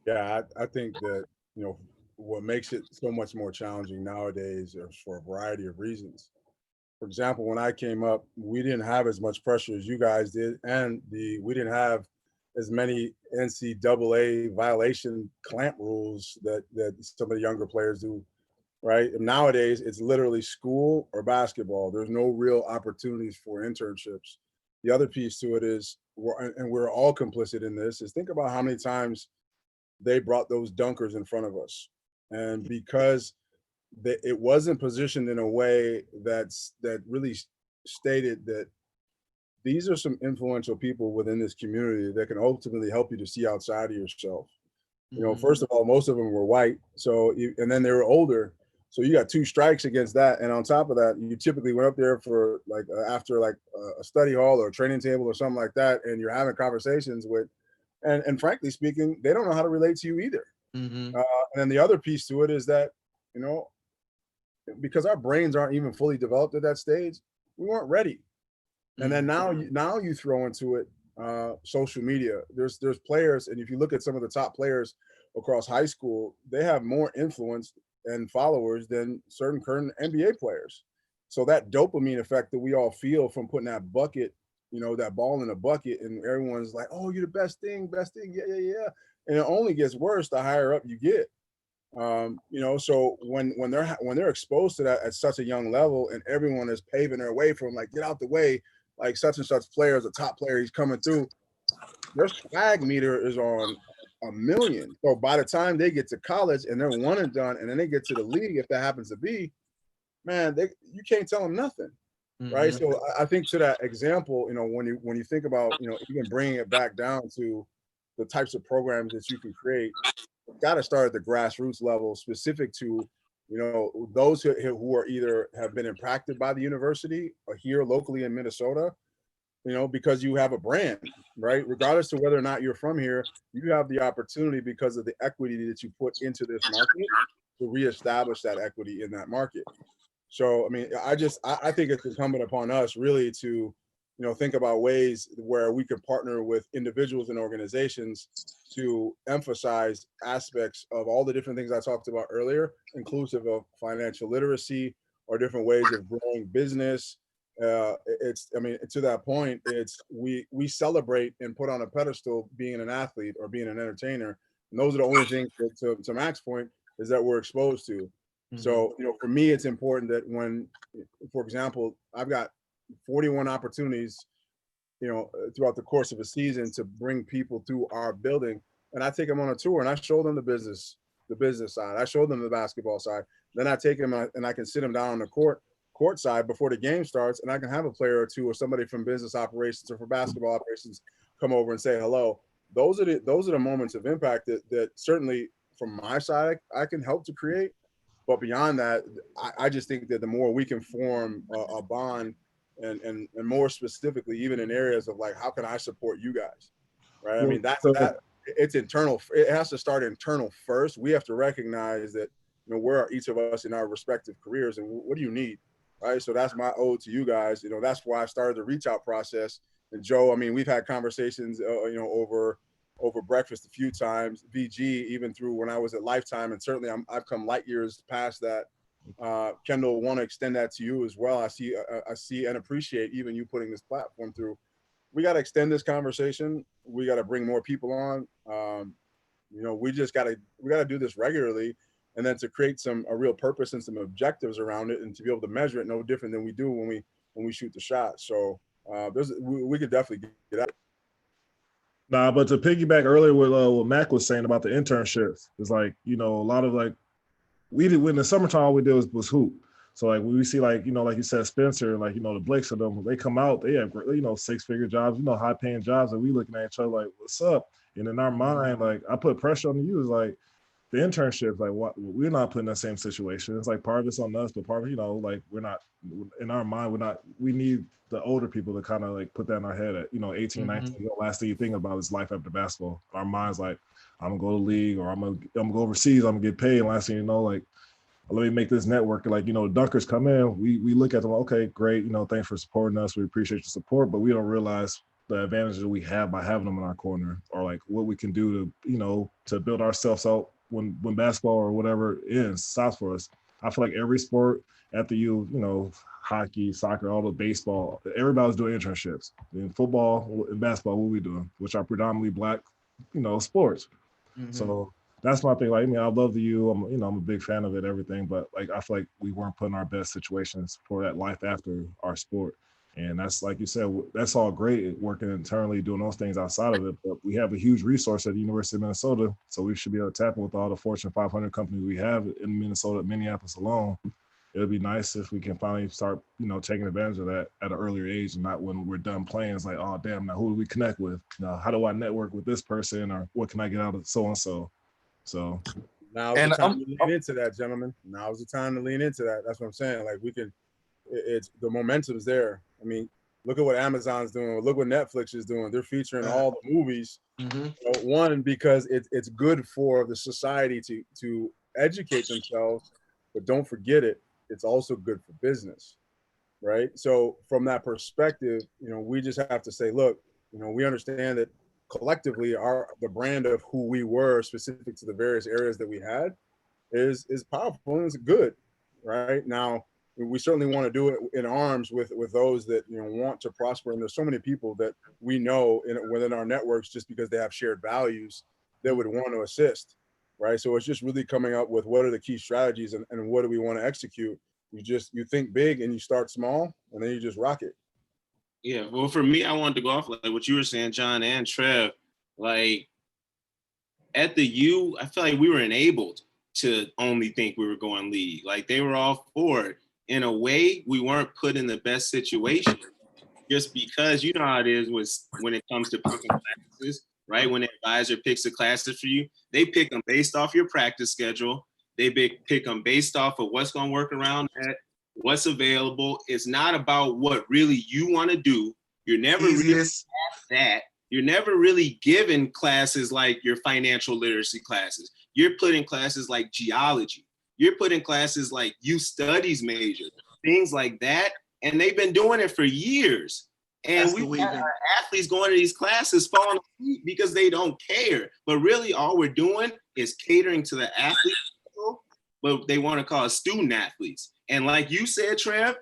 Yeah, I think that, what makes it so much more challenging nowadays is for a variety of reasons. For example, when I came up, we didn't have as much pressure as you guys did, and we didn't have as many NCAA violation clamp rules that some of the younger players do, right? And nowadays, it's literally school or basketball. There's no real opportunities for internships. The other piece to it is, we're all complicit in this, is think about how many times they brought those dunkers in front of us. And because it wasn't positioned in a way that really stated that these are some influential people within this community that can ultimately help you to see outside of yourself. You know, first of all, most of them were white, and then they were older, so you got two strikes against that. And on top of that, you typically went up there for like after like a study hall or a training table or something like that, and you're having conversations with, and frankly speaking, they don't know how to relate to you either. And then the other piece to it is that, you know, because our brains aren't even fully developed at that stage, we weren't ready. And then now you throw into it social media. There's players, and if you look at some of the top players across high school, they have more influence and followers than certain current NBA players. So that dopamine effect that we all feel from putting that bucket, you know, that ball in a bucket, and everyone's like, "Oh, you're the best thing, yeah," and it only gets worse the higher up you get. You know, so when they're exposed to that at such a young level, and everyone is paving their way for them, like, get out the way, like such and such player is a top player, he's coming through. Their swag meter is on a million. So by the time they get to college and they're one and done, and then they get to the league, if that happens to be, man, you can't tell them nothing, right? So I think to that example, you know, when you think about, you know, even bringing it back down to the types of programs that you can create, got to start at the grassroots level, specific to, you know, those who are either have been impacted by the university or here locally in Minnesota, you know, because you have a brand, right? Regardless of whether or not you're from here, you have the opportunity, because of the equity that you put into this market, to reestablish that equity in that market. So, I mean, I think it's incumbent upon us really to, you know, think about ways where we can partner with individuals and organizations to emphasize aspects of all the different things I talked about earlier, inclusive of financial literacy or different ways of growing business. I mean, to that point, we celebrate and put on a pedestal being an athlete or being an entertainer. And those are the only things that, to Mac's point, is that we're exposed to. So, you know, for me, it's important that when, for example, I've got 41 opportunities, you know, throughout the course of a season to bring people through our building, and I take them on a tour and I show them the business side. I show them the basketball side. Then I take them and I can sit them down on the court side before the game starts, and I can have a player or two or somebody from business operations or for basketball operations come over and say hello. Those are the moments of impact that certainly from my side I can help to create. But beyond that, I just think that the more we can form a bond, and more specifically, even in areas of like, how can I support you guys, right? I mean, that it's internal. It has to start internal first. We have to recognize that, you know, where are each of us in our respective careers, and what do you need, right? So that's my ode to you guys. You know, that's why I started the reach out process. And Joe, I mean, we've had conversations, you know, over breakfast a few times, VG, even through when I was at Lifetime, and certainly I've come light years past that. Kendall, want to extend that to you as well. I see and appreciate even you putting this platform through. We got to extend this conversation. We got to bring more people on. You know, we got to do this regularly, and then to create a real purpose and some objectives around it, and to be able to measure it no different than we do when we shoot the shot. So we could definitely get out. Nah, but to piggyback earlier with what Mac was saying about the internships, it's like, you know, a lot of like, when the summertime, all we did was hoop. So like when we see, like, you know, like you said, Spencer, like, you know, the Blakes of them, they come out, they have, you know, 6-figure jobs, you know, high paying jobs, and we looking at each other like, what's up? And in our mind, like, I put pressure on you, is like the internships, like, what, we're not put in the same situation. It's like part of it's on us, but part of, you know, like, we're not, in our mind, we need the older people to kind of like put that in our head at, you know, 18, 19, the last thing you think about is life after basketball. Our mind's like, I'm gonna go to the league, or I'm gonna go overseas, I'm gonna get paid. And last thing you know, like, let me make this network. Like, you know, dunkers come in, we look at them, okay, great, you know, thanks for supporting us, we appreciate your support, but we don't realize the advantages we have by having them in our corner, or like what we can do to, you know, to build ourselves out when basketball or whatever stops for us. I feel like every sport after you know, hockey, soccer, all the baseball, everybody's doing internships. In football and basketball, what we doing, which are predominantly Black, you know, sports. So that's my thing. Like, I mean, I love the U. I'm a big fan of it, everything. But like, I feel like we weren't put in our best situations for that life after our sport. And that's, like you said, that's all great, working internally, doing those things outside of it. But we have a huge resource at the University of Minnesota, so we should be able to tap in with all the Fortune 500 companies we have in Minnesota, Minneapolis alone. It would be nice if we can finally start, taking advantage of that at an earlier age, and not when we're done playing. It's like, oh damn, now who do we connect with? Now, how do I network with this person, or what can I get out of so and so? So now's the time to lean into that, gentlemen. Now's the time to lean into that. That's what I'm saying. Like, we can, it's the momentum's there. I mean, look at what Amazon's doing. Look what Netflix is doing. They're featuring all the movies. One, because it's good for the society to educate themselves, but don't forget it's also good for business, right? So from that perspective, we just have to say, look, we understand that collectively the brand of who we were specific to the various areas that we had is powerful and is good, right? Now, we certainly want to do it in arms with those that want to prosper, and there's so many people that we know within our networks, just because they have shared values, that would want to assist, right? So it's just really coming up with what are the key strategies and what do we want to execute. You think big and you start small, and then you just rock it. Yeah, well, for me, I wanted to go off like what you were saying, John and Trev. Like, at the U, I feel like we were enabled to only think we were going league. Like, they were all for it. In a way, we weren't put in the best situation, just because you know how it is when it comes to picking classes, right? When the advisor picks the classes for you, they pick them based off your practice schedule. They pick them based off of what's going to work around that, what's available. It's not about what really you want to do. You're never really asked that. You're never really given classes like your financial literacy classes. You're put in classes like geology. You're put in classes like youth studies major, things like that. And they've been doing it for years. And we have our athletes going to these classes falling asleep because they don't care. But really all we're doing is catering to the athletes, but they want to call us student athletes. And like you said, Trev,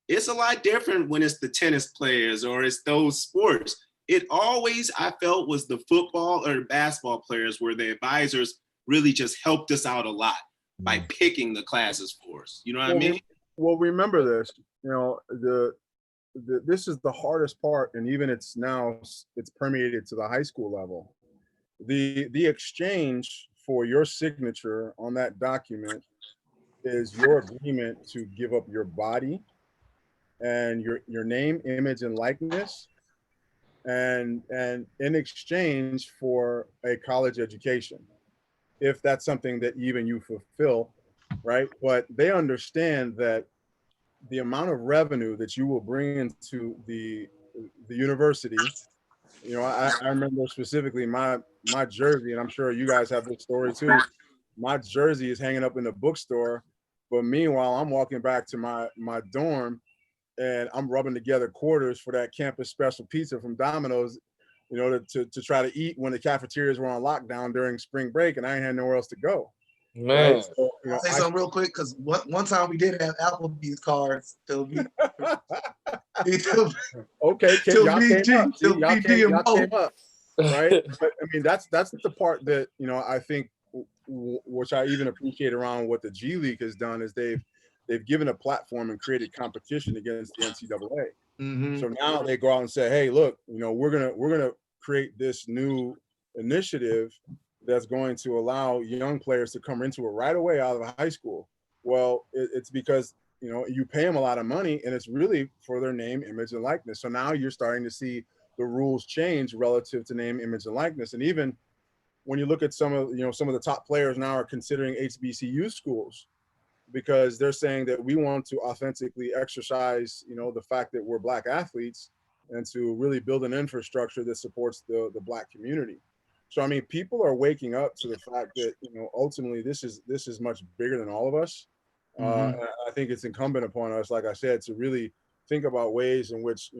it's a lot different when it's the tennis players or it's those sports. It always, I felt, was the football or basketball players where the advisors really just helped us out a lot by picking the classes for us. You know what I mean? Well, remember this, this is the hardest part, and even it's permeated to the high school level. The exchange for your signature on that document is your agreement to give up your body and your name, image, and likeness, and in exchange for a college education, if that's something that even you fulfill, right? But they understand that the amount of revenue that you will bring into the university, I remember specifically my jersey, and I'm sure you guys have this story too. My jersey is hanging up in the bookstore, but meanwhile, I'm walking back to my dorm, and I'm rubbing together quarters for that campus special pizza from Domino's, to try to eat when the cafeterias were on lockdown during spring break, and I ain't had nowhere else to go. Man, right? So, I'll say something real quick, because one time we did have Applebee's cards till we okay, till y'all BG, came up. See, till y'all came up, right? man. But I mean, that's the part that I think, which I even appreciate around what the G League has done, is they've given a platform and created competition against the NCAA. So now they go out and say, hey, look, we're gonna create this new initiative that's going to allow young players to come into it right away out of high school. Well, it's because you pay them a lot of money, and it's really for their name, image, and likeness. So now you're starting to see the rules change relative to name, image, and likeness. And even when you look at some of the top players now are considering HBCU schools, because they're saying that we want to authentically exercise, the fact that we're Black athletes, and to really build an infrastructure that supports the Black community. So, I mean, people are waking up to the fact that, ultimately this is much bigger than all of us. I think it's incumbent upon us, like I said, to really think about ways in which,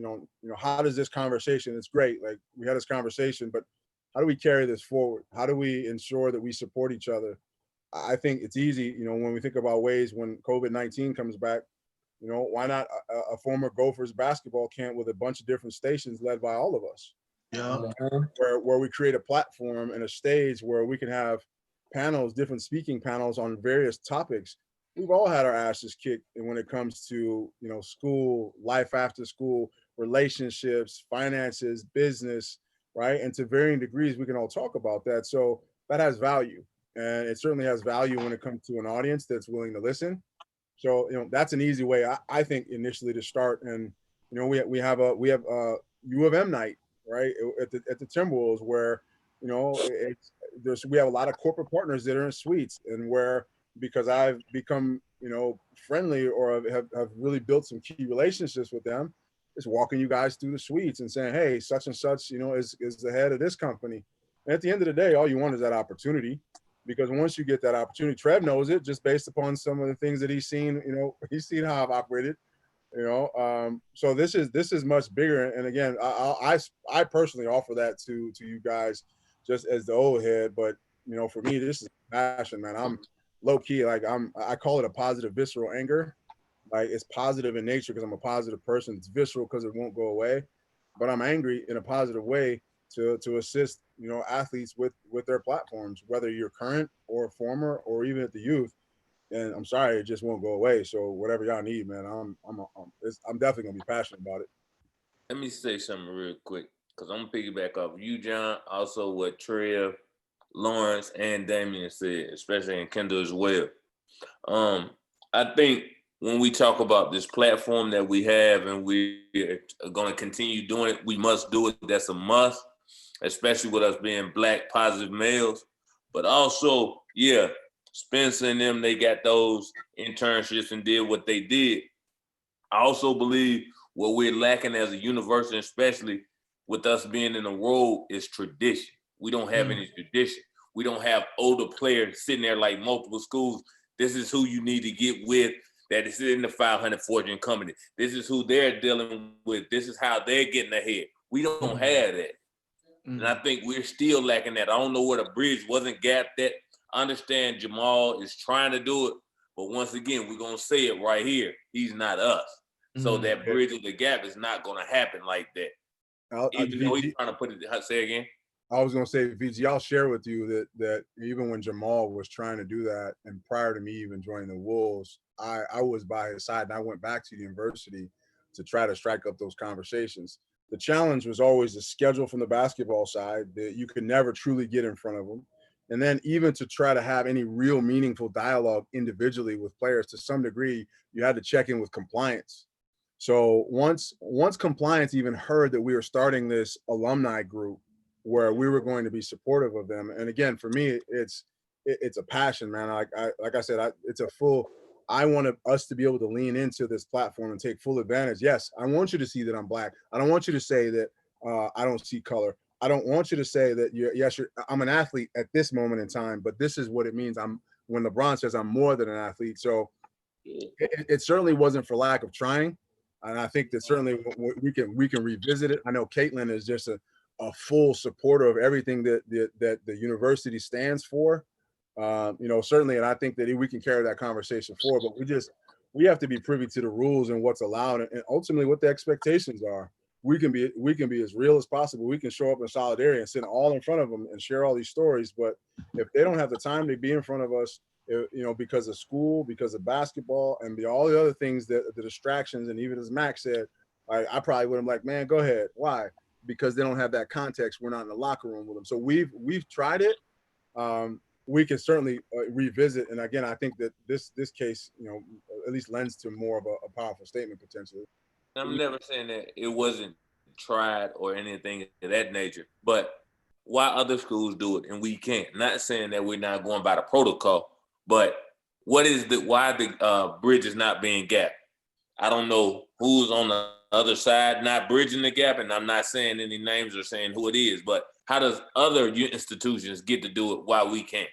how does this conversation, it's great, like we had this conversation, but how do we carry this forward? How do we ensure that we support each other? I think it's easy, when we think about ways when COVID-19 comes back, why not a former Gophers basketball camp with a bunch of different stations led by all of us? Yeah. Where we create a platform and a stage where we can have panels, different speaking panels on various topics. We've all had our asses kicked when it comes to, school, life after school, relationships, finances, business, right? And to varying degrees, we can all talk about that. So that has value. And it certainly has value when it comes to an audience that's willing to listen. So, that's an easy way, I think, initially to start. And, we have U of M night, right, at the Timberwolves, where, we have a lot of corporate partners that are in suites, and where, because I've become, friendly, or have really built some key relationships with them, is walking you guys through the suites and saying, hey, such and such, is the head of this company. And at the end of the day, all you want is that opportunity, because once you get that opportunity, Trev knows it just based upon some of the things that he's seen. He's seen how I've operated. So this is much bigger. And again, I personally offer that to you guys, just as the old head. But for me, this is passion, man. I'm low key, like I call it a positive visceral anger. Like, it's positive in nature because I'm a positive person. It's visceral because it won't go away. But I'm angry in a positive way to assist athletes with their platforms, whether you're current or former or even at the youth. And I'm sorry, it just won't go away. So whatever y'all need, man, I'm definitely gonna be passionate about it. Let me say something real quick, because I'm gonna piggyback off you, John, also what Trev, Lawrence, and Damian said, especially in Kendall as well. I think when we talk about this platform that we have and we are going to continue doing it, we must do it. That's a must, especially with us being Black positive males. But also, yeah, Spencer and them, they got those internships and did what they did. I also believe what we're lacking as a university, especially with us being in the role, is tradition. We don't have any tradition. We don't have older players sitting there like multiple schools. This is who you need to get with, that is in the 500 Fortune company. This is who they're dealing with. This is how they're getting ahead. We don't have that. And I think we're still lacking that. I don't know where the bridge wasn't gapped at. I understand Jamal is trying to do it, but once again, we're going to say it right here. He's not us. So that bridge of the gap is not going to happen like that. Even though he's trying to put it, say again. I was going to say, VG, I'll share with you that even when Jamal was trying to do that, and prior to me even joining the Wolves, I was by his side, and I went back to the university to try to strike up those conversations. The challenge was always the schedule from the basketball side, that you could never truly get in front of them. And then even to try to have any real meaningful dialogue individually with players, to some degree, you had to check in with compliance. So once compliance even heard that we were starting this alumni group where we were going to be supportive of them, and again, for me, it's a passion, man. Like I said, I want us to be able to lean into this platform and take full advantage. Yes, I want you to see that I'm Black. I don't want you to say that I don't see color. I don't want you to say that I'm an athlete at this moment in time, but this is what it means. When LeBron says I'm more than an athlete. So it certainly wasn't for lack of trying. And I think that certainly we can revisit it. I know Caitlin is just a full supporter of everything that the university stands for. Certainly, and I think that we can carry that conversation forward. But we have to be privy to the rules and what's allowed, and ultimately what the expectations are. We can be as real as possible. We can show up in solidarity and sit all in front of them and share all these stories. But if they don't have the time to be in front of us, because of school, because of basketball, and all the other things, the distractions, and even as Max said, I probably would have like, man, go ahead. Why? Because they don't have that context. We're not in the locker room with them. So we've tried it. We can certainly revisit. And again, I think that this case, at least lends to more of a powerful statement potentially. I'm never saying that it wasn't tried or anything of that nature, but why other schools do it and we can't? Not saying that we're not going by the protocol, but why the bridge is not being gapped? I don't know who's on the other side not bridging the gap, and I'm not saying any names or saying who it is, but how does other institutions get to do it while we can't?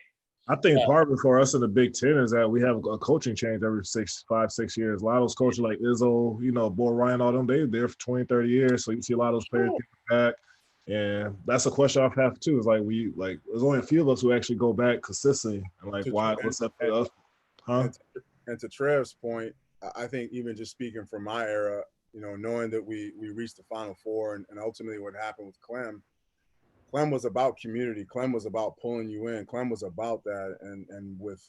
I think part of it for us in the Big Ten is that we have a coaching change every 5, 6 years. A lot of those coaches like Izzo, Boy Ryan, all them, they're there for 20, 30 years. So you see a lot of those players getting back. And that's a question I've had too. Is there's only a few of us who actually go back consistently. And what's up with us? Huh? And to Trev's point, I think even just speaking from my era, knowing that we reached the Final Four and ultimately what happened with Clem was about community. Clem was about pulling you in. Clem was about that. And with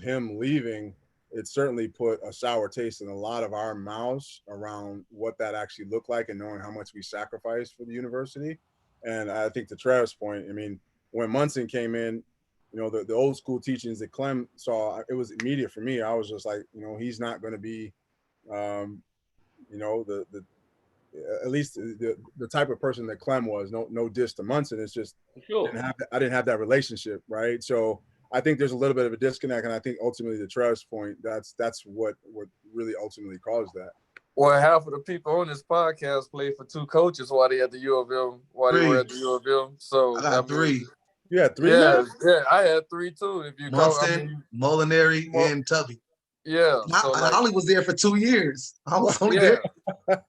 him leaving, it certainly put a sour taste in a lot of our mouths around what that actually looked like and knowing how much we sacrificed for the university. And I think to Travis' point, I mean, when Munson came in, you know, the old school teachings that Clem saw, it was immediate for me. I was just like, you know, he's not going to be, you know, the at least the type of person that Clem was. No diss to Munson. It's just Sure. I didn't have that relationship, right? So I think there's a little bit of a disconnect, and I think ultimately, to Travis' point, that's what really ultimately caused that. Well, half of the people on this podcast played for two coaches while they at the U of M, while they were at the U of M. So I got three. You had three? Yeah, I had three too. If you count, Munson, Molinari, and Tubby. Yeah. So I only was there for 2 years. I was only there. So,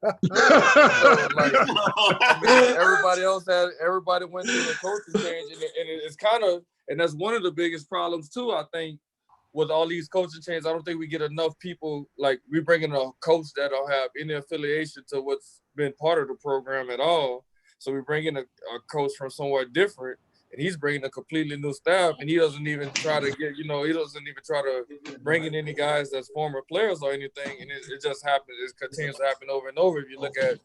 like, I mean, everybody went through a coaching change, and it's kind of, and that's one of the biggest problems too, I think, with all these coaching changes. I don't think we get enough people, like, we bring in a coach that don't have any affiliation to what's been part of the program at all. So we bring in a coach from somewhere different, and he's bringing a completely new staff, and he doesn't even try to get, he doesn't even try to bring in any guys that's former players or anything, and it just happens. It continues to happen over and over. If you look at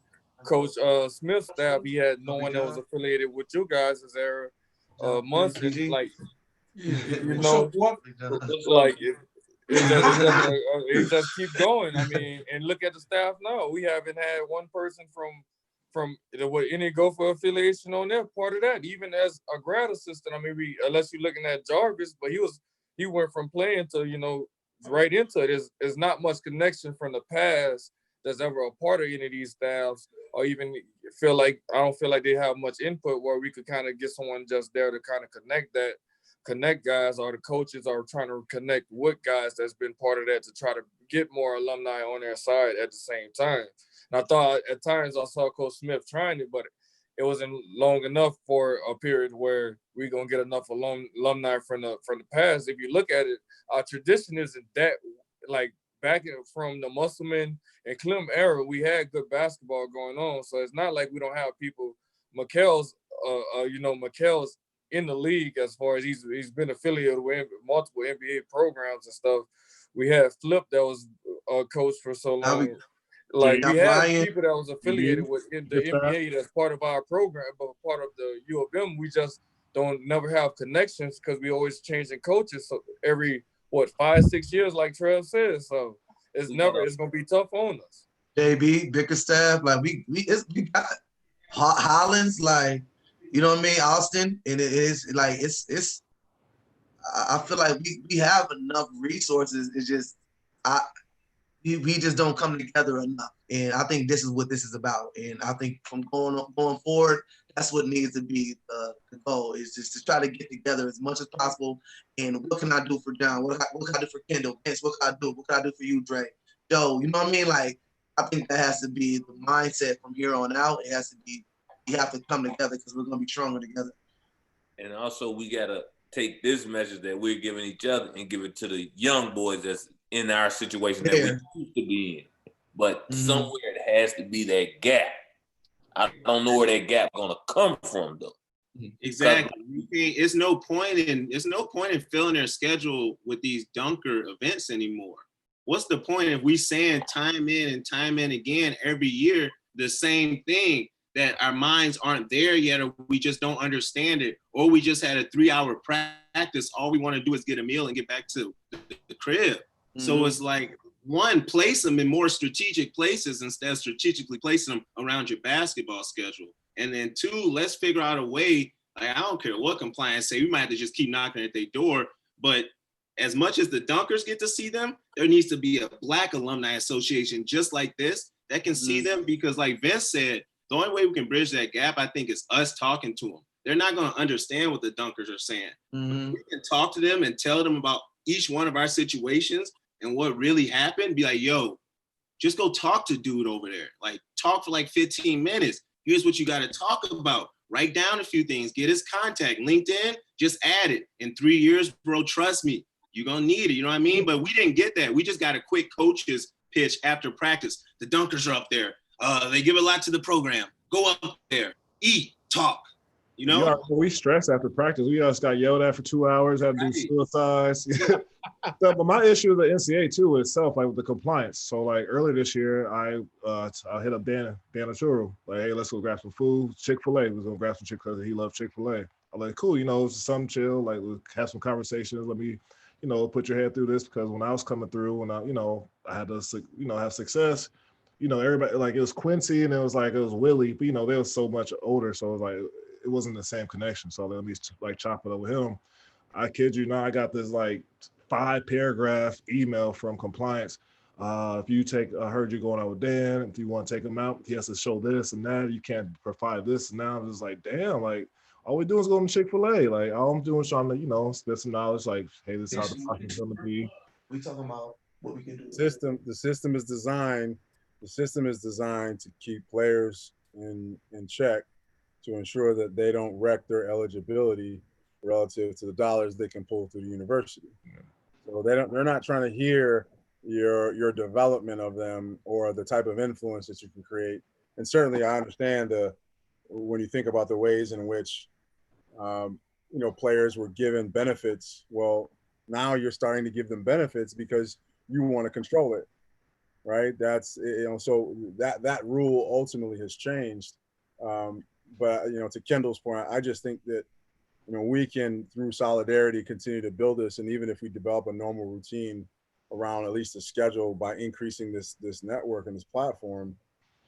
Coach Smith's staff, he had no one that was affiliated with you guys' era. Munson, like, like it just keep going. I mean, and look at the staff now. We haven't had one person from any Gopher affiliation on there, part of that. Even as a grad assistant, I mean, unless you're looking at Jarvis, but he went from playing to, right into it. There's not much connection from the past that's ever a part of any of these staffs, or even I don't feel like they have much input where we could kind of get someone just there to kind of connect guys, or the coaches are trying to connect with guys that's been part of that to try to get more alumni on their side at the same time. And I thought at times I saw Coach Smith trying it, but it wasn't long enough for a period where we're gonna get enough alumni from the past. If you look at it, our tradition isn't that, like, back from the Musselman and Clem era, we had good basketball going on. So it's not like we don't have people. Mikhail's in the league as far as he's been affiliated with multiple NBA programs and stuff. We had Flip that was a coach for so long. Like, we have people that was affiliated with the NBA that's part of our program, but part of the U of M. We just don't never have connections because we always changing coaches. So every 5-6 years, like Trev says. So it's gonna be tough on us. JB, Bickerstaff, like we got Hollins, like, you know what I mean, Austin, and it is like it's. I feel like we have enough resources. It's just we just don't come together enough, and I think this is what this is about. And I think from going forward, that's what needs to be the goal, is just to try to get together as much as possible. And what can I do for John? What can I do for Kendall? Vince, what can I do? What can I do for you, Dre? Joe, you know what I mean? Like, I think that has to be the mindset from here on out. It has to be, we have to come together because we're going to be stronger together. And also, we got to take this message that we're giving each other and give it to the young boys that's in our situation that we used to be in. But somewhere it has to be that gap. I don't know where that gap gonna come from though. Exactly. It's no point in filling their schedule with these dunker events anymore. What's the point if we saying time in and time in again every year the same thing, that our minds aren't there yet, or we just don't understand it, or we just had a 3-hour practice, all we want to do is get a meal and get back to the crib. So it's like, one, place them in more strategic places instead of strategically placing them around your basketball schedule. And then 2, let's figure out a way, like, I don't care what compliance say, we might have to just keep knocking at their door, but as much as the dunkers get to see them, there needs to be a Black Alumni Association just like this that can see them, because like Vince said, the only way we can bridge that gap, I think, is us talking to them. They're not going to understand what the dunkers are saying. We can talk to them and tell them about each one of our situations and what really happened. Be like, yo, just go talk to dude over there. Like, talk for like 15 minutes. Here's what you got to talk about. Write down a few things. Get his contact. LinkedIn, just add it. In 3 years, bro, trust me, you're going to need it. You know what I mean? But we didn't get that. We just got a quick coach's pitch after practice. The dunkers are up there. They give a lot to the program. Go up there, eat, talk. You know? Yeah, we stressed after practice. We just got yelled at for 2 hours, had to do suicides. But my issue with the NCAA too itself, like with the compliance. So like earlier this year, I hit up Dan Arturo, like, hey, let's go grab some food. Chick-fil-A. We're gonna grab some Chick-fil-A. He loves Chick-fil-A. I'm like, cool, it's something chill. Like, we'll have some conversations. Let me, put your head through this, because when I was coming through, when I had to, have success. Everybody, like, it was Quincy and it was Willie, but they were so much older, so it was like it wasn't the same connection. So let me like chop it up with him. I kid you not, I got this like 5-paragraph email from compliance. If you take, I heard you going out with Dan. If you want to take him out, he has to show this and that. You can't provide this. And now I'm just like, damn, like all we do is go to Chick-fil-A. Like all I'm doing is trying to, spend some knowledge. Like, hey, this is how the process is going to be. We talking about what we can do. The system is designed. The system is designed to keep players in check, to ensure that they don't wreck their eligibility relative to the dollars they can pull through the university. So they're not trying to hear your development of them or the type of influence that you can create. And certainly I understand when you think about the ways in which players were given benefits. Well, now you're starting to give them benefits because you want to control it, right? That's so that rule ultimately has changed. But to Kendall's point, I just think that we can, through solidarity, continue to build this. And even if we develop a normal routine around at least a schedule by increasing this network and this platform,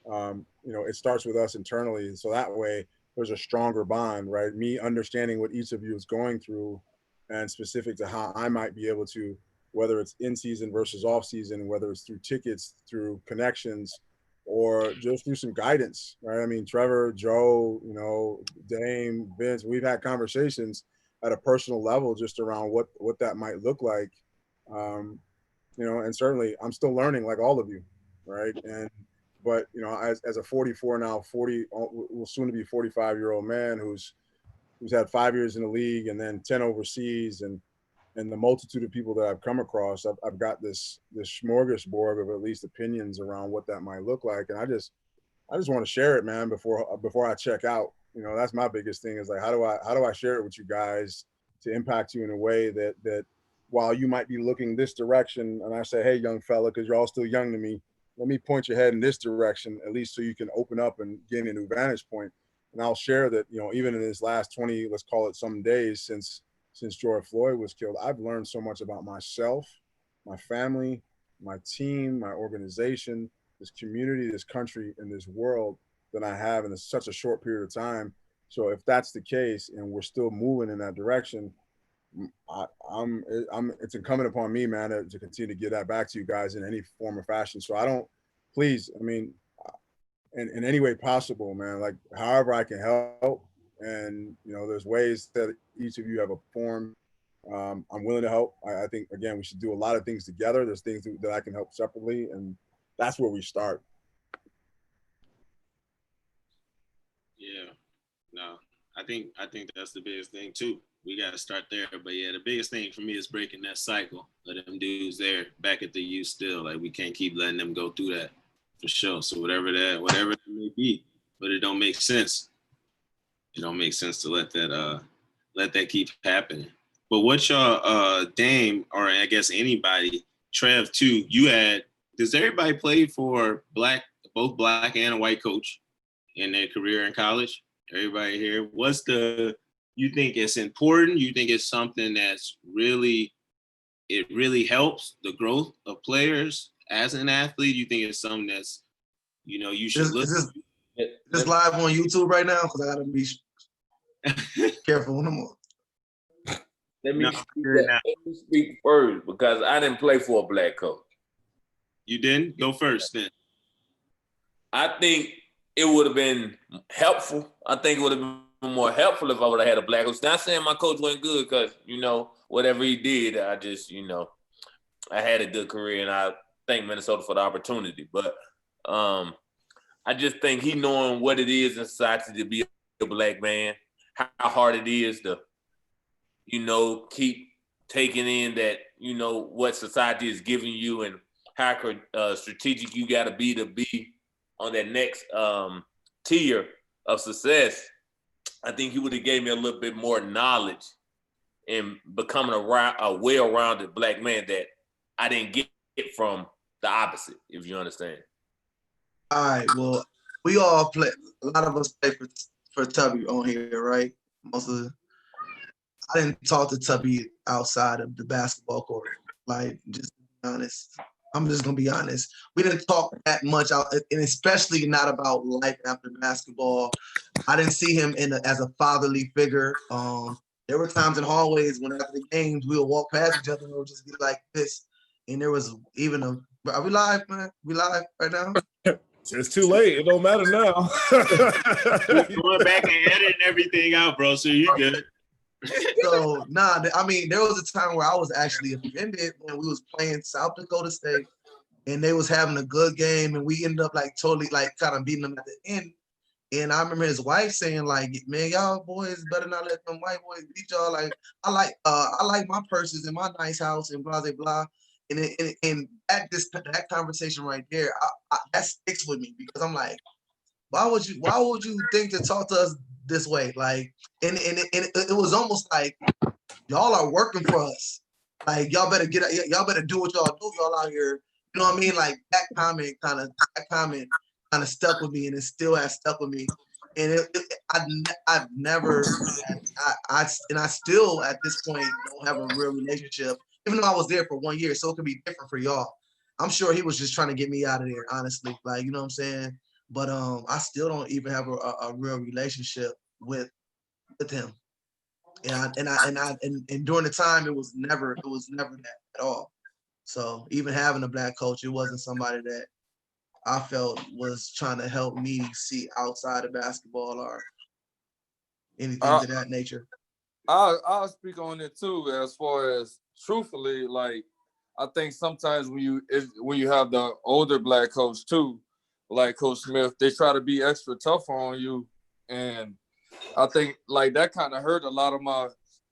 it starts with us internally. So that way there's a stronger bond, right? Me understanding what each of you is going through and specific to how I might be able to, whether it's in season versus off season, whether it's through tickets, through connections, or just through some guidance, right? I mean, Trevor, Joe, Dame, Vince, we've had conversations at a personal level just around what that might look like. And certainly I'm still learning like all of you, right? But as a 44 now, will soon to be 45-year-old man who's had 5 years in the league and then 10 overseas, and the multitude of people that I've come across, I've got this smorgasbord of at least opinions around what that might look like. And I just want to share it, man, before I check out. That's my biggest thing, is like, how do I share it with you guys to impact you in a way that while you might be looking this direction, and I say, hey, young fella, because you're all still young to me, let me point your head in this direction, at least so you can open up and gain a new vantage point. And I'll share that, even in this last 20, let's call it some days since George Floyd was killed, I've learned so much about myself, my family, my team, my organization, this community, this country, and this world than I have in such a short period of time. So if that's the case and we're still moving in that direction, it's incumbent upon me, man, to continue to give that back to you guys in any form or fashion. So please, in any way possible, man, like however I can help. And, there's ways that each of you have a form. I'm willing to help. I think, again, we should do a lot of things together. There's things that I can help separately, and that's where we start. Yeah, no, I think that's the biggest thing too. We got to start there. But yeah, the biggest thing for me is breaking that cycle of them dudes there back at the U still. Like, we can't keep letting them go through that, for sure. So whatever it may be, but it don't make sense. It don't make sense to let that keep happening. But what y'all, Dame, or I guess anybody, Trev too, does everybody play for both black and a white coach in their career in college? Everybody here, you think it's important? You think it's something that's really helps the growth of players as an athlete? You think it's something that's, you should look. This live on YouTube right now, because I gotta be careful when I'm on. Let me speak first, because I didn't play for a black coach. You didn't? Go first then. I think it would have been helpful. I think it would have been more helpful if I would have had a black coach. Not saying my coach wasn't good, because, whatever he did, I just, I had a good career, and I thank Minnesota for the opportunity. But I just think he knowing what it is in society to be a black man, how hard it is to, keep taking in that, what society is giving you, and how strategic you got to be on that next tier of success. I think he would have gave me a little bit more knowledge in becoming a well-rounded black man that I didn't get from the opposite, if you understand. All right. Well, we all play. A lot of us play for Tubby on here, right? I didn't talk to Tubby outside of the basketball court. Like, just to be honest, I'm just gonna be honest. We didn't talk that much out, and especially not about life after basketball. I didn't see him as a fatherly figure. There were times in hallways when after the games we would walk past each other and we would just be like this. And there was even are we live, man? We live right now? It's too late. It don't matter now. We're going back and editing everything out, bro. So you good. So I mean, there was a time where I was actually offended when we was playing South Dakota State and they was having a good game and we ended up like totally like kind of beating them at the end. And I remember his wife saying like, man, y'all boys better not let them white boys beat y'all. Like I like my purses in my nice house and blah blah blah. And that conversation right there, that sticks with me because I'm like, why would you think to talk to us this way? Like, and it was almost like y'all are working for us. Like y'all better do what y'all do. Y'all out here, you know what I mean? Like that comment kind of stuck with me, and it still has stuck with me. And I've never, I still at this point don't have a real relationship, even though I was there for 1 year. So it could be different for y'all. I'm sure he was just trying to get me out of there, honestly. Like, you know what I'm saying? But I still don't even have a real relationship with him. And during the time it was never that at all. So even having a black coach, it wasn't somebody that I felt was trying to help me see outside of basketball or anything to that nature. I'll speak on it too, as far as truthfully, like I think sometimes when you have the older black coach too, like Coach Smith, they try to be extra tough on you. And I think like that kind of hurt a lot of my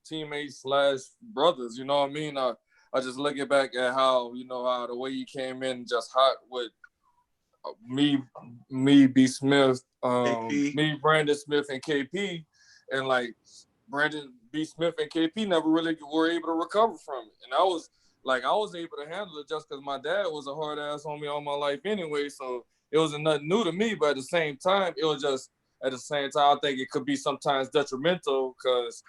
teammates / brothers, you know what I mean? I just looking back at how the way he came in just hot with me, B. Smith, me, Brandon Smith, and KP, and like Brandon B. Smith and KP never really were able to recover from it. And I was able to handle it just because my dad was a hard ass on me all my life anyway. So it wasn't nothing new to me, but at the same time, I think it could be sometimes detrimental because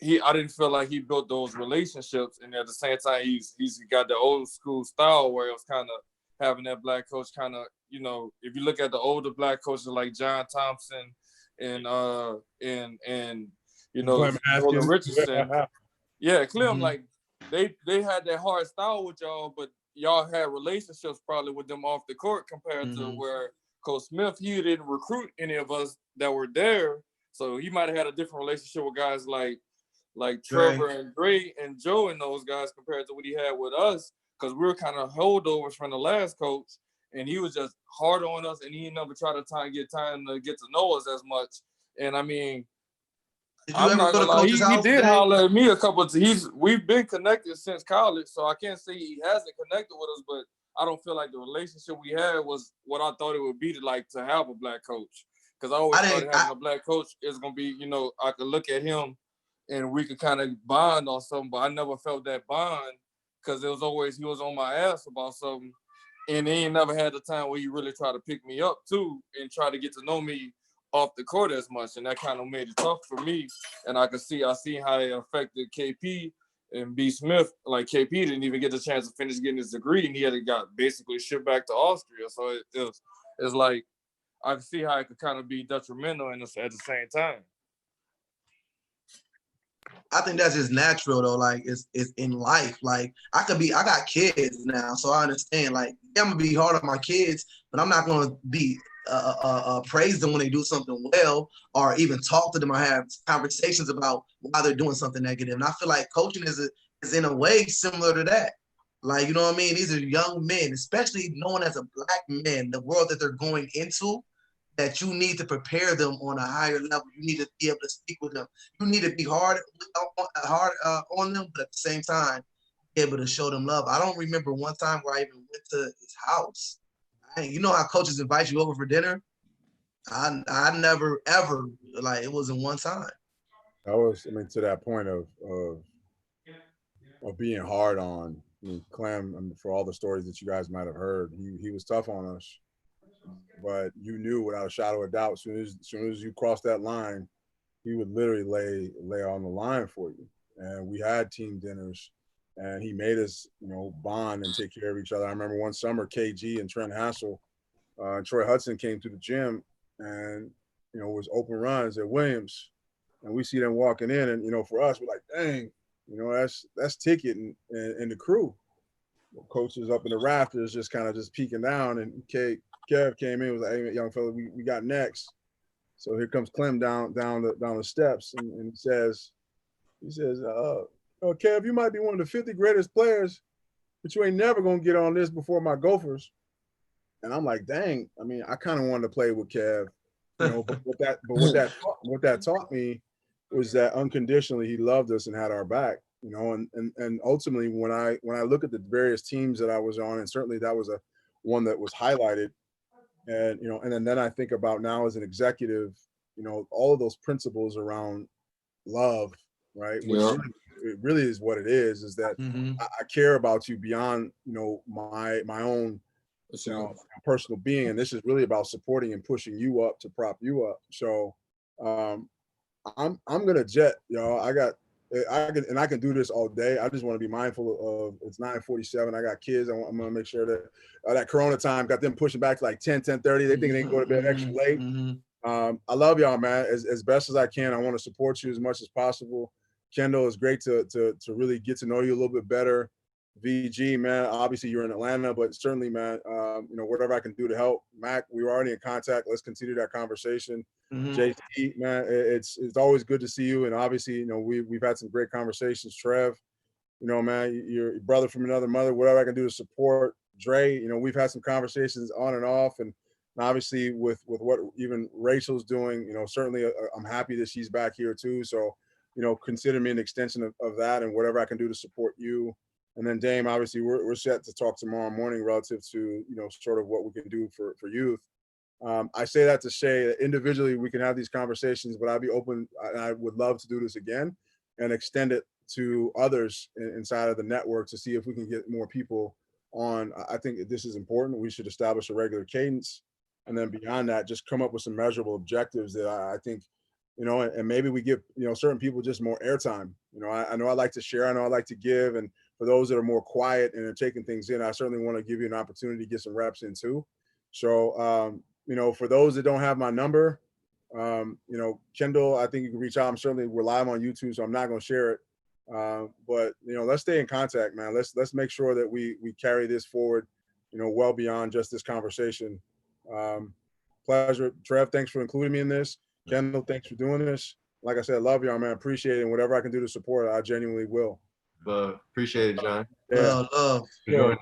I didn't feel like he built those relationships, and at the same time, he's got the old school style where it was kind of having that black coach kind of, if you look at the older black coaches like John Thompson and Jordan Richardson, Clem, like they had that hard style with y'all, but y'all had relationships probably with them off the court compared to where Coach Smith, he didn't recruit any of us that were there, so he might have had a different relationship with guys like Trevor and Dre and Joe and those guys compared to what he had with us, because we were kind of holdovers from the last coach, and he was just hard on us, and he never tried to get time to get to know us as much. And I mean, I'm not gonna lie, he did holler at me a couple of times. We've been connected since college, so I can't say he hasn't connected with us, but I don't feel like the relationship we had was what I thought it would be to have a black coach. Because I always thought having a black coach is gonna be, I could look at him and we could kind of bond on something, but I never felt that bond because it was always he was on my ass about something, and he ain't never had the time where he really tried to pick me up too and try to get to know me off the court as much, and that kind of made it tough for me. And I see how it affected KP and B. Smith. Like KP didn't even get the chance to finish getting his degree, and he had got basically shipped back to Austria. So it's like I can see how it could kind of be detrimental at the same time. I think that's just natural though. Like it's in life. Like I got kids now, so I understand. Like I'm gonna be hard on my kids, but I'm not gonna be praise them when they do something well, or even talk to them or have conversations about why they're doing something negative. And I feel like coaching is in a way similar to that. Like, you know what I mean? These are young men, especially knowing as a black man, the world that they're going into, that you need to prepare them on a higher level. You need to be able to speak with them. You need to be hard on them, but at the same time, be able to show them love. I don't remember one time where I even went to his house. You know how coaches invite you over for dinner? I never ever, like, it wasn't one time. I was, I mean, to that point of being hard on. I mean, Clem, I mean, for all the stories that you guys might have heard, he was tough on us, but you knew without a shadow of doubt, as soon as you crossed that line, he would literally lay on the line for you. And we had team dinners, and he made us, bond and take care of each other. I remember one summer, KG and Trent Hassel, and Troy Hudson came to the gym, and it was open runs at Williams, and we see them walking in, and for us, we're like, dang, that's Ticket and the crew. Coaches up in the rafters, just kind of just peeking down, and Kev came in, was like, hey, young fella, we got next. So here comes Clem down the steps, and he says, oh, Kev, you might be one of the 50 greatest players, but you ain't never gonna get on this before my Gophers. And I'm like, dang. I mean, I kind of wanted to play with Kev, but what that taught me was that unconditionally he loved us and had our back, and ultimately when I look at the various teams that I was on, and certainly that was one that was highlighted, and then I think about now as an executive, all of those principles around love, right? Which Yeah. it really is what it is that I care about you beyond my own personal being, and this is really about supporting and pushing you up to prop you up. So I'm gonna jet, I can do this all day. I just want to be mindful of it's 9:47. I got kids. I'm gonna make sure that that Corona time got them pushing back to like 10:30. They think they can go to bed extra late. I love y'all, man. As best as I can, I want to support you as much as possible. Kendall, it's great to really get to know you a little bit better. VG, man, obviously you're in Atlanta, but certainly, man, whatever I can do to help. Mac, we were already in contact. Let's continue that conversation. JC, man, it's always good to see you. And obviously, we've had some great conversations. Trev, man, you're brother from another mother, whatever I can do to support. Dre, we've had some conversations on and off. And obviously with what even Rachel's doing, certainly I'm happy that she's back here too. So, consider me an extension of that and whatever I can do to support you. And then Dame, obviously we're set to talk tomorrow morning relative to, sort of what we can do for youth. I say that to say that individually we can have these conversations, but I'd be open. I would love to do this again and extend it to others inside of the network to see if we can get more people on. I think this is important. We should establish a regular cadence. And then beyond that, just come up with some measurable objectives that I think, and maybe we give, certain people just more airtime. I know I like to share. I know I like to give. And for those that are more quiet and are taking things in, I certainly want to give you an opportunity to get some reps in too. So, for those that don't have my number, Kendall, I think you can reach out. We're live on YouTube, so I'm not going to share it. But let's stay in contact, man. Let's make sure that we carry this forward, well beyond just this conversation. Pleasure. Trev, thanks for including me in this. Kendall, thanks for doing this. Like I said, love y'all, man. Appreciate it. And whatever I can do to support it, I genuinely will. Appreciate it, John. Yeah. Love. All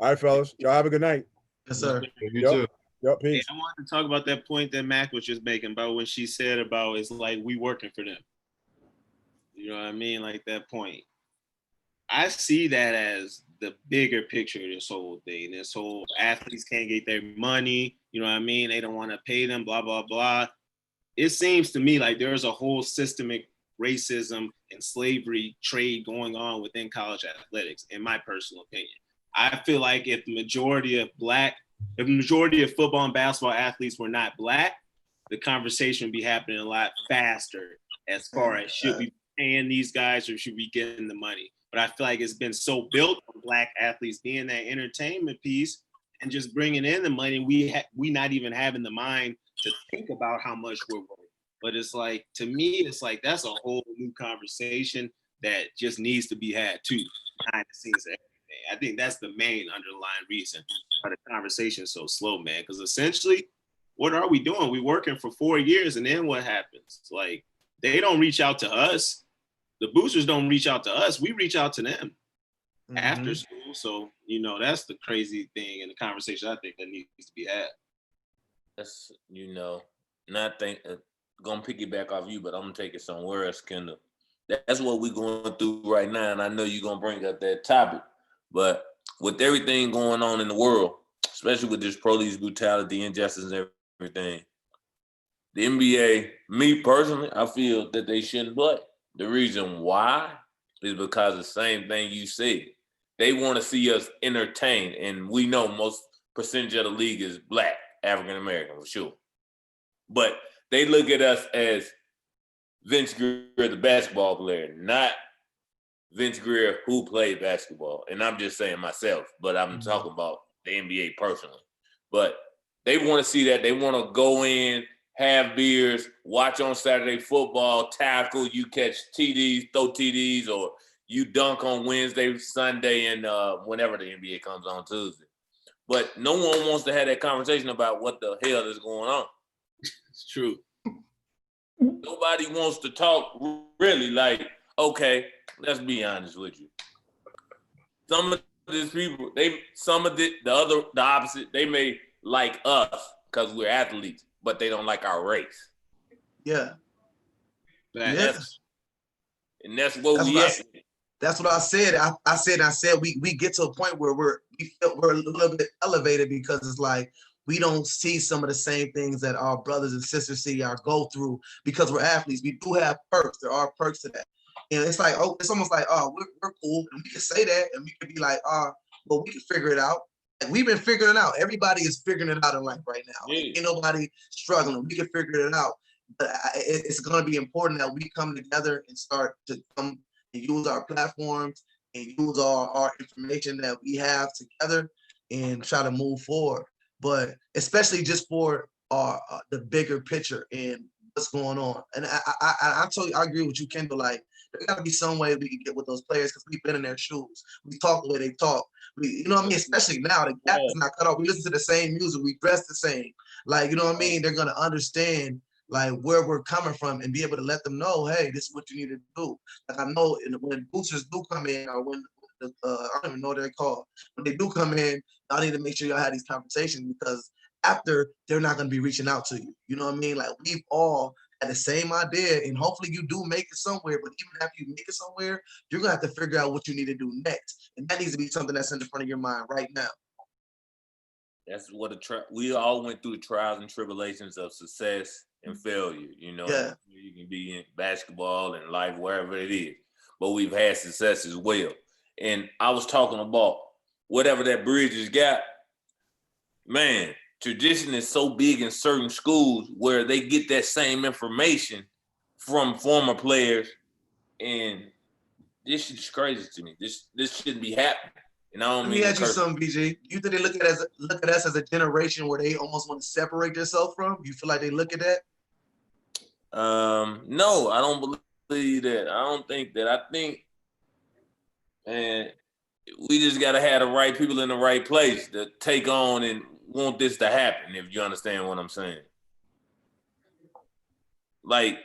right, fellas. Y'all have a good night. Yes, sir. You too. Yep, peace. Hey, I wanted to talk about that point that Mac was just making about when she said about it's like we working for them. You know what I mean? Like that point. I see that as the bigger picture of this whole thing. This whole athletes can't get their money. You know what I mean? They don't want to pay them, blah, blah, blah. It seems to me like there's a whole systemic racism and slavery trade going on within college athletics, in my personal opinion. I feel like if the majority of football and basketball athletes were not Black, the conversation would be happening a lot faster as far as should we be paying these guys or should we get the money. But I feel like it's been so built on Black athletes being that entertainment piece and just bringing in the money. We not even having the mind to think about how much we're worth. But it's like, to me, it's like that's a whole new conversation that just needs to be had too, behind the scenes of everything. I think that's the main underlying reason why the conversation is so slow, man. Because essentially, what are we doing? We're working for 4 years, and then what happens? Like, they don't reach out to us. The boosters don't reach out to us. We reach out to them after school. So, that's the crazy thing in the conversation I think that needs to be had. That's, not think gonna piggyback off you, but I'm gonna take it somewhere else, Kendall. That's what we're going through right now, and I know you're gonna bring up that topic. But with everything going on in the world, especially with this police brutality, injustice, and everything, the NBA, me personally, I feel that they shouldn't play. The reason why is because the same thing you said. They want to see us entertained, and we know most percentage of the league is black, African American for sure. But they look at us as Vince Greer, the basketball player, not Vince Greer who played basketball. And I'm just saying myself, but I'm talking about the NBA personally. But they want to see that. They want to go in, have beers, watch on Saturday football, tackle, you catch TDs, throw TDs, or you dunk on Wednesday, Sunday, and whenever the NBA comes on Tuesday. But no one wants to have that conversation about what the hell is going on. It's true. Nobody wants to talk really like, okay, let's be honest with you. Some of these people, the opposite, they may like us because we're athletes, but they don't like our race. Yeah. That's what we at. That's what I said. I said we get to a point where we're a little bit elevated because it's like we don't see some of the same things that our brothers and sisters see or go through because we're athletes. We do have perks. There are perks to that. And it's like, oh, it's almost like, oh, we're cool. And we can say that and we can be like, well, we can figure it out. Like, we've been figuring it out. Everybody is figuring it out in life right now. Yeah. Like, ain't nobody struggling. We can figure it out. But it's going to be important that we come together and start to come and use our platforms and use our information that we have together and try to move forward. But especially just for the bigger picture and what's going on. And I agree with you, Kendall. Like, there got to be some way we can get with those players because we've been in their shoes. We talk the way they talk. You know what I mean? Especially now, the gap is not cut off. We listen to the same music. We dress the same. Like, you know what I mean? They're going to understand like where we're coming from and be able to let them know, hey, this is what you need to do. Like, I know when boosters do come in or when I don't even know what they're called. When they do come in, y'all need to make sure y'all have these conversations because after they're not going to be reaching out to you. You know what I mean? Like, we've all had the same idea and hopefully you do make it somewhere, but even after you make it somewhere, you're going to have to figure out what you need to do next. And that needs to be something that's in the front of your mind right now. That's what we all went through the trials and tribulations of success and failure. You know, Yeah. You can be in basketball and life, wherever it is, but we've had success as well. And I was talking about whatever that bridge has got, man, tradition is so big in certain schools where they get that same information from former players. And this shit is crazy to me. This shouldn't be happening. And I don't Let me ask you something, BG. You think they look at us as a generation where they almost want to separate themselves from? You feel like they look at that? No, I don't believe that. I don't think that. I think, and we just got to have the right people in the right place to take on and want this to happen, if you understand what I'm saying. Like,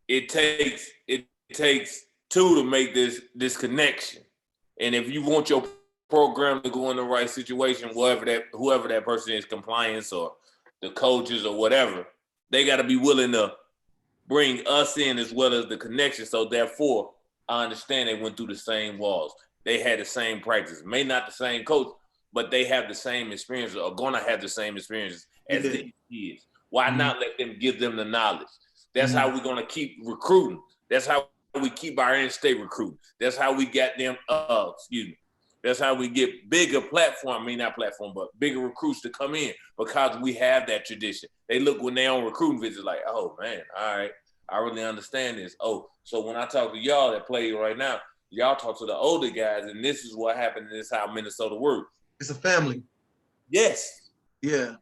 it takes two to make this connection. And if you want your program to go in the right situation, whoever that person is, compliance or the coaches or whatever, they got to be willing to bring us in as well as the connection. So therefore, I understand they went through the same walls. They had the same practice, may not the same coach, but they have the same experience or going to have the same experiences as these kids. Why not let them give them the knowledge? That's how we're going to keep recruiting. That's how we keep our in-state recruiting. That's how we got them, that's how we get bigger bigger recruits to come in because we have that tradition. They look when they're on recruiting visits like, oh man, all right, I really understand this. Oh, so when I talk to y'all that play right now, y'all talk to the older guys and this is what happened and this is how Minnesota works. It's a family. Yes. Yeah.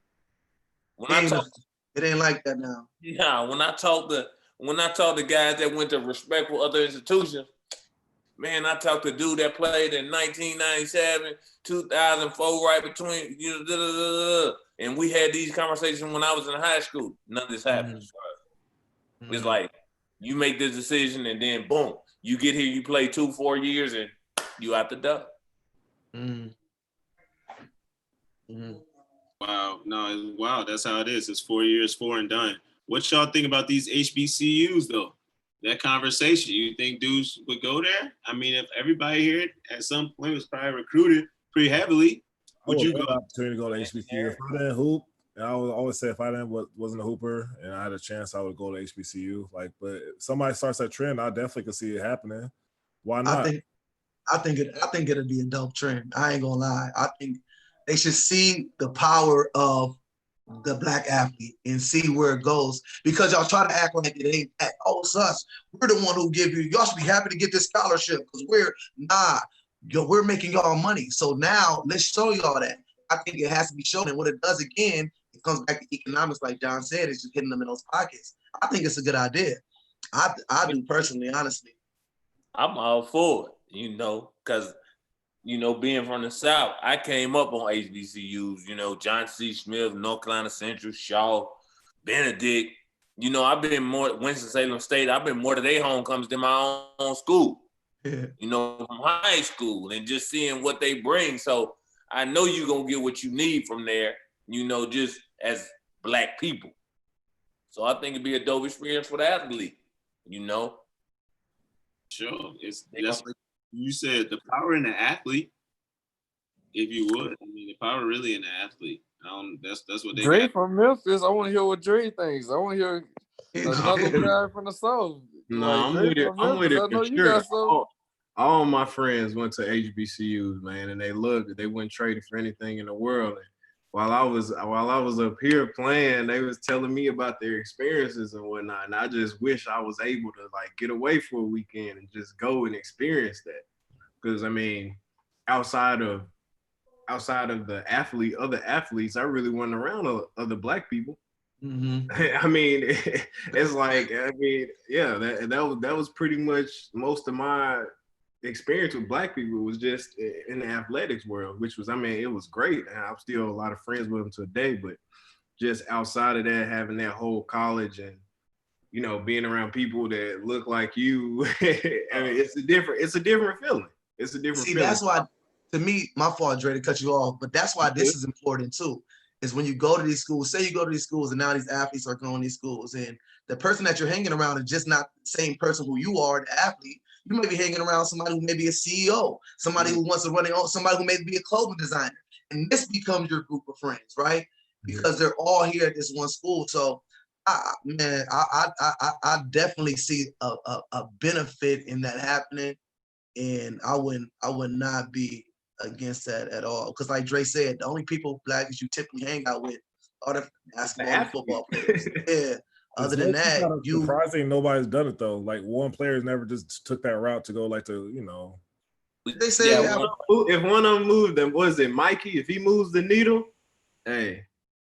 It ain't like that now. Yeah, when I talk to guys that went to respectful other institutions, man, I talked to a dude that played in 1997, 2004, right between, and we had these conversations when I was in high school. None of this happens. It's like, you make this decision and then boom, you get here, you play 2-4 years and you out the door. Wow, that's how it is. It's 4 years, 4 and done. What y'all think about these HBCUs though? That conversation, you think dudes would go there? I mean, if everybody here at some point was probably recruited pretty heavily, would you go? Opportunity to go to HBCU. If I didn't hoop, And I would always say if I wasn't a hooper and I had a chance, I would go to HBCU. Like, but if somebody starts that trend, I definitely could see it happening. Why not? I think it'll be a dope trend. I ain't gonna lie. I think they should see the power of the black athlete and see where it goes. Because y'all try to act like it ain't, oh, it's us. We're the one who give you. Y'all should be happy to get this scholarship because we're making y'all money. So now let's show y'all that. I think it has to be shown. And what it does again, it comes back to economics, like John said, it's just hitting them in those pockets. I think it's a good idea. I do personally, honestly. I'm all for it, because, being from the South, I came up on HBCUs, John C. Smith, North Carolina Central, Shaw, Benedict. I've been more Winston-Salem State. I've been more to their homecomings than my own school, from high school and just seeing what they bring. So I know you're going to get what you need from there, just as black people. So I think it'd be a dope experience for the athlete, Sure. That's what you said, the power in the athlete, if you would. I mean, the power really in the athlete. That's what they Dre got. from Memphis. I want to hear what Dre thinks. I want to hear another guy from the South. No, Like, I'm Dre with it. from I'm with Memphis. it I know for you sure. got some. All my friends went to HBCUs, man, and they loved it. They wouldn't trade it for anything in the world. And while I was up here playing, they was telling me about their experiences and whatnot. And I just wish I was able to like get away for a weekend and just go and experience that. Because I mean, outside of the other athletes, I really wasn't around other black people. Mm-hmm. I mean, it's like, yeah, that was pretty much most of my experience with black people was just in the athletics world, which was, it was great. And I'm still a lot of friends with them today, but just outside of that, having that whole college and, being around people that look like you, it's a different feeling. It's a different feeling. That's why, to me, my fault, Dre, to cut you off, but that's why this is important too. Is when you go to these schools, say you go to these schools and now these athletes are going to these schools and the person that you're hanging around is just not the same person who you are, the athlete. You may be hanging around somebody who may be a CEO, somebody who wants to run their own, somebody who may be a clothing designer. And this becomes your group of friends, right? Because they're all here at this one school. So, I definitely see a benefit in that happening. And I would not be against that at all. Because like Dre said, the only people black you typically hang out with are the basketball and football players. Yeah. Other than that, surprising nobody's done it though. Like one player's never just took that route to go They say if one of them moved, then was it Mikey? If he moves the needle, hey,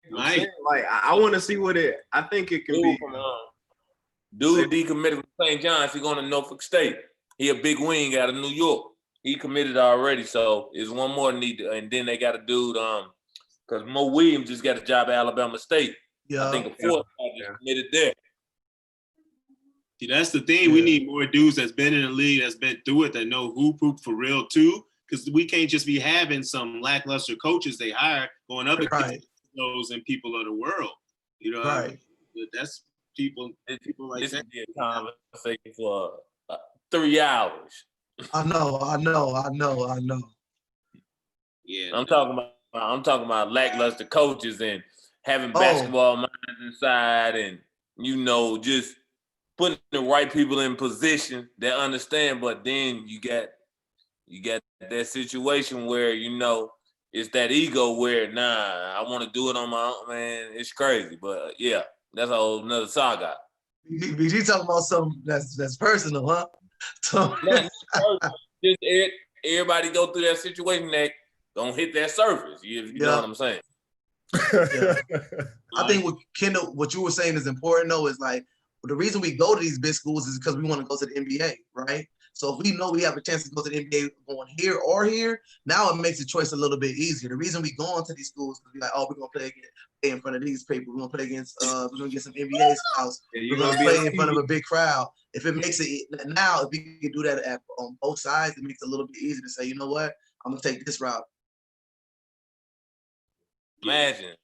Mike. Like I want to see what it. I think it can be. Dude decommitted from St. John's. He going to Norfolk State. He a big wing out of New York. He committed already, so it's one more need. And then they got a dude, because Mo Williams just got a job at Alabama State. Yeah, I think a fourth guy just committed there. See, that's the thing. We need more dudes that's been in the league, that's been through it, that know hoop for real too. Because we can't just be having some lackluster coaches they hire going up against those and people of the world. I mean? That's people like this that. This would be a conversation for 3 hours. I know. Yeah, I'm talking about lackluster coaches and having basketball minds inside, and just putting the right people in position that understand. But then you got that situation where it's that ego where I want to do it on my own, man. It's crazy, but yeah, that's a whole nother saga. You talking about something that's personal, huh? Just everybody go through that situation that don't hit that surface. You know what I'm saying? I think what you were saying is important though, is like the reason we go to these big schools is because we want to go to the NBA, right? So if we know we have a chance to go to the NBA going here or here, now it makes the choice a little bit easier. The reason we go into these schools is like, we're gonna play in front of these people. We're gonna play against we're gonna get some NBA scouts. We're gonna play in front of a big crowd. If it makes it now, if we can do that on both sides, it makes it a little bit easier to say, you know what, I'm gonna take this route. Imagine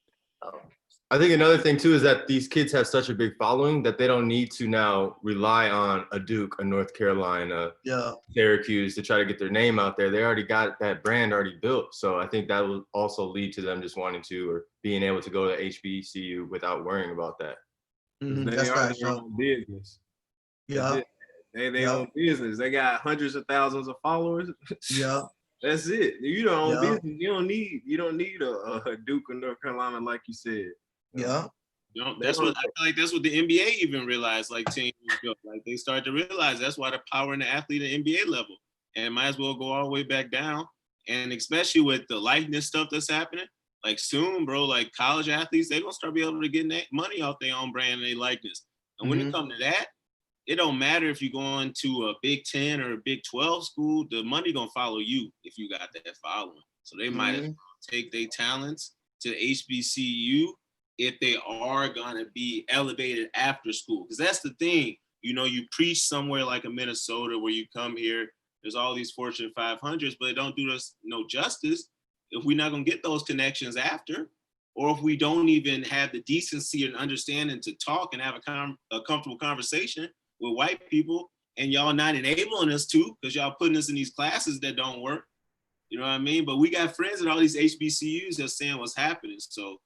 I think another thing too is that these kids have such a big following that they don't need to now rely on a Duke, a North Carolina, Syracuse to try to get their name out there. They already got that brand already built. So I think that will also lead to them just wanting to or being able to go to HBCU without worrying about that. They That's are facts, their yo. own business. Yeah, They own business. They got hundreds of thousands of followers. yeah, That's it. You don't own yeah, business. You don't need a Duke of North Carolina, like you said. yeah. You know, that's what I feel like. That's what the NBA even realized. Like 10 years ago, like they started to realize that's why the power in the athlete at NBA level, and might as well go all the way back down. And especially with the likeness stuff that's happening, like soon, bro, like college athletes, they gonna start be able to get money off their own brand and their likeness. And when it comes to that, it don't matter if you're going to a Big 10 or a Big 12 school, the money gonna follow you if you got that following. So they might as well take their talents to HBCU if they are gonna be elevated after school. Because that's the thing, you know, you preach somewhere like a Minnesota where you come here, there's all these Fortune 500s, but it don't do us no justice if we're not gonna get those connections after, or if we don't even have the decency and understanding to talk and have a comfortable conversation with white people, and y'all not enabling us to, because y'all putting us in these classes that don't work. You know what I mean? But we got friends at all these HBCUs that's saying what's happening. So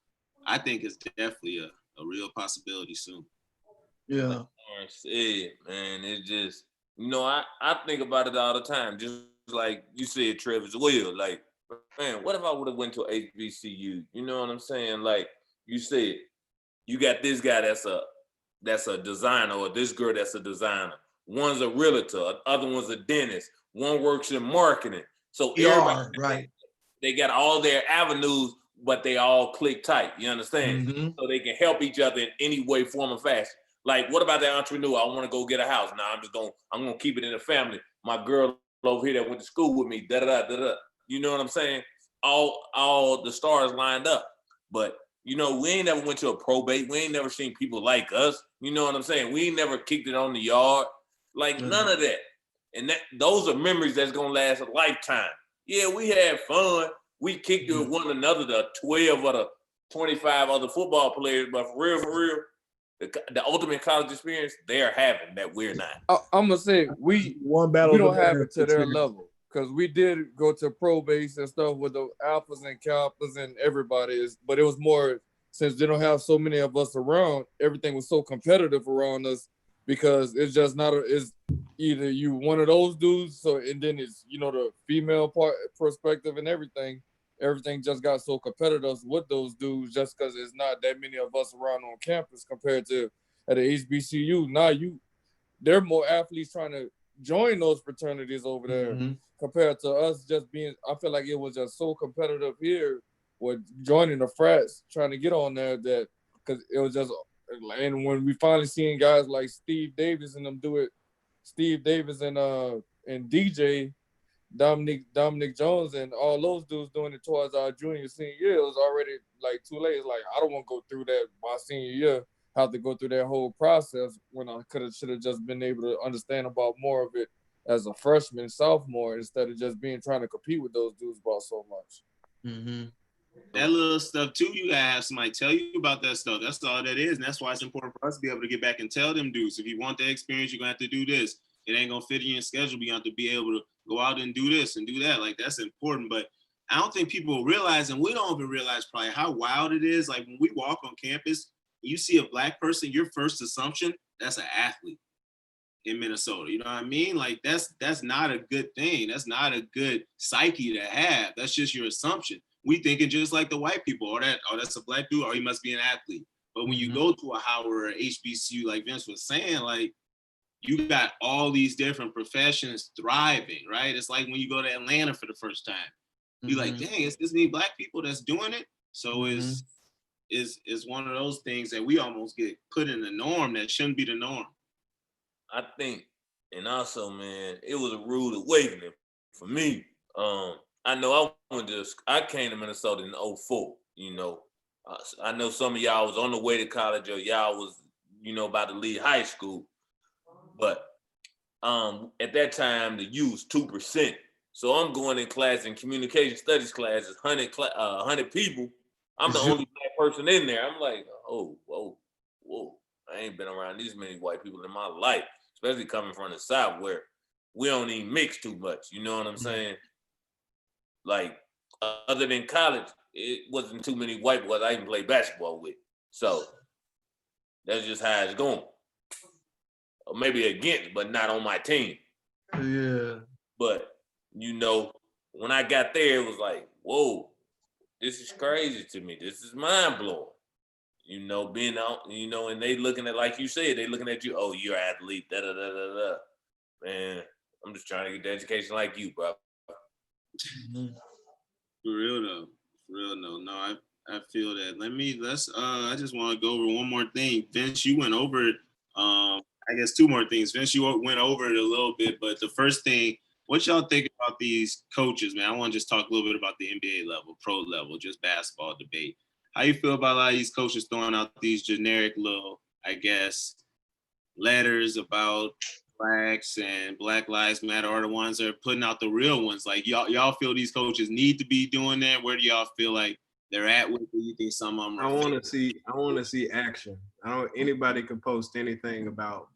I think it's definitely a real possibility soon. Yeah. Like Lawrence said, man, it just, you know, I think about it all the time. Just like you said, Trev, as well. Like, man, what if I would have went to HBCU? You know what I'm saying? Like you said, you got this guy that's a designer, or this girl that's a designer. One's a realtor, other one's a dentist. One works in marketing. So everybody, right. they got all their avenues, but they all click tight. You understand? So they can help each other in any way, form, or fashion. Like, what about that entrepreneur? I want to go get a house. Nah, I'm gonna keep it in the family. My girl over here that went to school with me, da da da da. You know what I'm saying? All the stars lined up. But you know, we ain't never went to a probate. We ain't never seen people like us. You know what I'm saying? We ain't never kicked it on the yard. Like none of that. And those are memories that's gonna last a lifetime. Yeah, we had fun. We kicked it with one another, the 12 or the 25 other football players, but for real, the ultimate college experience they're having that we're not. I'm gonna say we don't have it to their level, because we did go to pro base and stuff with the alphas and kappas and everybody, but it was more, since they don't have so many of us around, everything was so competitive around us, because it's just not it's either you one of those dudes, so, and then it's, you know, the female part perspective and everything just got so competitive with those dudes, just because there's not that many of us around on campus compared to at the HBCU. Now they're more athletes trying to join those fraternities over there compared to us just being, I feel like it was just so competitive here with joining the frats, trying to get on there, that because it was just, and when we finally seen guys like Steve Davis and them do it, Steve Davis and DJ, Dominic Jones and all those dudes doing it towards our junior, senior year, it was already like too late. It's like, I don't want to go through that my senior year, have to go through that whole process when I should have just been able to understand about more of it as a freshman, sophomore, instead of just trying to compete with those dudes about so much. That little stuff too, you gotta have somebody tell you about that stuff. That's all that is. And that's why it's important for us to be able to get back and tell them dudes, if you want that experience, you're gonna have to do this. It ain't gonna fit in your schedule, but you have to be able to go out and do this and do that. Like, that's important. But I don't think people realize, and we don't even realize probably how wild it is. Like, when we walk on campus, you see a Black person, your first assumption, that's an athlete in Minnesota. You know what I mean? Like, that's not a good thing. That's not a good psyche to have. That's just your assumption. We thinking just like the white people, or that's a Black dude, or he must be an athlete. But when you go to a Howard or HBCU, like Vince was saying, like, you got all these different professions thriving, right? It's like when you go to Atlanta for the first time, you're like, dang, it's this many Black people that's doing it. So it's one of those things that we almost get put in the norm that shouldn't be the norm. I think, and also, man, it was a rude awakening for me. I know I came to Minnesota in 2004, you know. I know some of y'all was on the way to college, or y'all was, you know, about to leave high school. But at that time, the U was 2%. So I'm going in class in communication studies classes, 100 people. I'm the only black person in there. I'm like, oh, whoa. I ain't been around these many white people in my life, especially coming from the South where we don't even mix too much. You know what I'm saying? Like, other than college, it wasn't too many white boys I even played basketball with. So that's just how it's going. Or maybe against, but not on my team. Yeah. But, you know, when I got there, it was like, whoa, this is crazy to me. This is mind blowing. You know, being out, you know, and they looking at, like you said, they looking at you, oh, you're an athlete, da-da-da-da-da. Man, I'm just trying to get the education like you, bro. For real though. No, I feel that. I just want to go over one more thing. Vince, you went over it. I guess two more things. Vince, you went over it a little bit, but the first thing, what y'all think about these coaches, man? I want to just talk a little bit about the NBA level, pro level, just basketball debate. How you feel about a lot of these coaches throwing out these generic little, I guess, letters about blacks and Black Lives Matter, are the ones that are putting out the real ones? Like y'all feel these coaches need to be doing that? Where do y'all feel like they're at with it? You think some of them I want to see action. Anybody can post anything about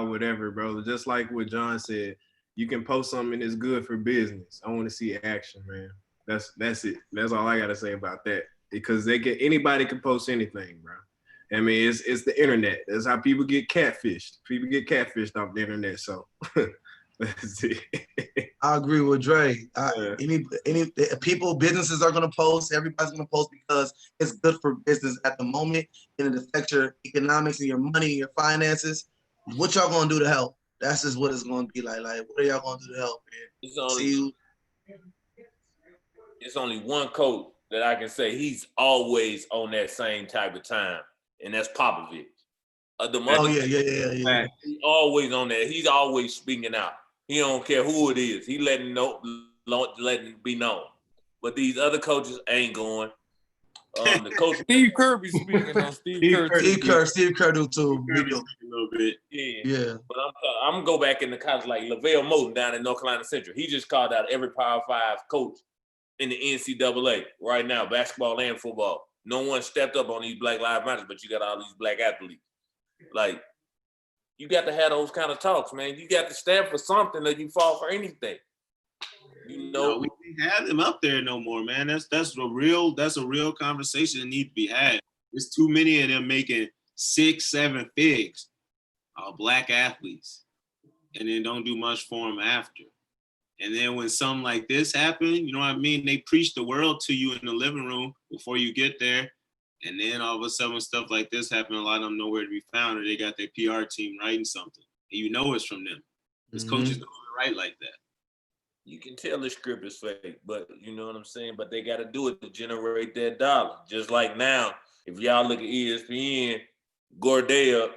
whatever, bro. Just like what John said, you can post something that's good for business. I want to see action, man. That's it. That's all I gotta say about that. Because anybody can post anything, bro. I mean, it's the internet. That's how people get catfished. People get catfished off the internet. So that's it. I agree with Dre. Any people, businesses are gonna post. Everybody's gonna post because it's good for business at the moment, and it affects your economics and your money and your finances. What y'all gonna do to help? That's just what it's gonna be like. Like, what are y'all gonna do to help, man? It's only one coach that I can say he's always on that same type of time, and that's Popovich. Yeah. He's always on that. He's always speaking out. He don't care who it is. He letting it be known. But these other coaches ain't going. The coach Steve Kerr be speaking on Steve Kerr do too. A little bit. Yeah. But I'm gonna go back in the college like LaVelle Moulton down in North Carolina Central. He just called out every Power 5 coach in the NCAA right now, basketball and football. No one stepped up on these Black Lives Matter, but you got all these black athletes. Like, you got to have those kind of talks, man. You got to stand for something, or you fall for anything. You know, we can't have them up there no more, man. That's a real conversation that needs to be had. There's too many of them making 6-7 figs, black athletes, and then don't do much for them after. And then when something like this happens, you know what I mean? They preach the world to you in the living room before you get there. And then all of a sudden when stuff like this happens, a lot of them nowhere to be found, or they got their PR team writing something. And you know it's from them. Because coaches don't write like that. You can tell the script is fake, but you know what I'm saying? But they got to do it to generate that dollar. Just like now, if y'all look at ESPN, Goodell,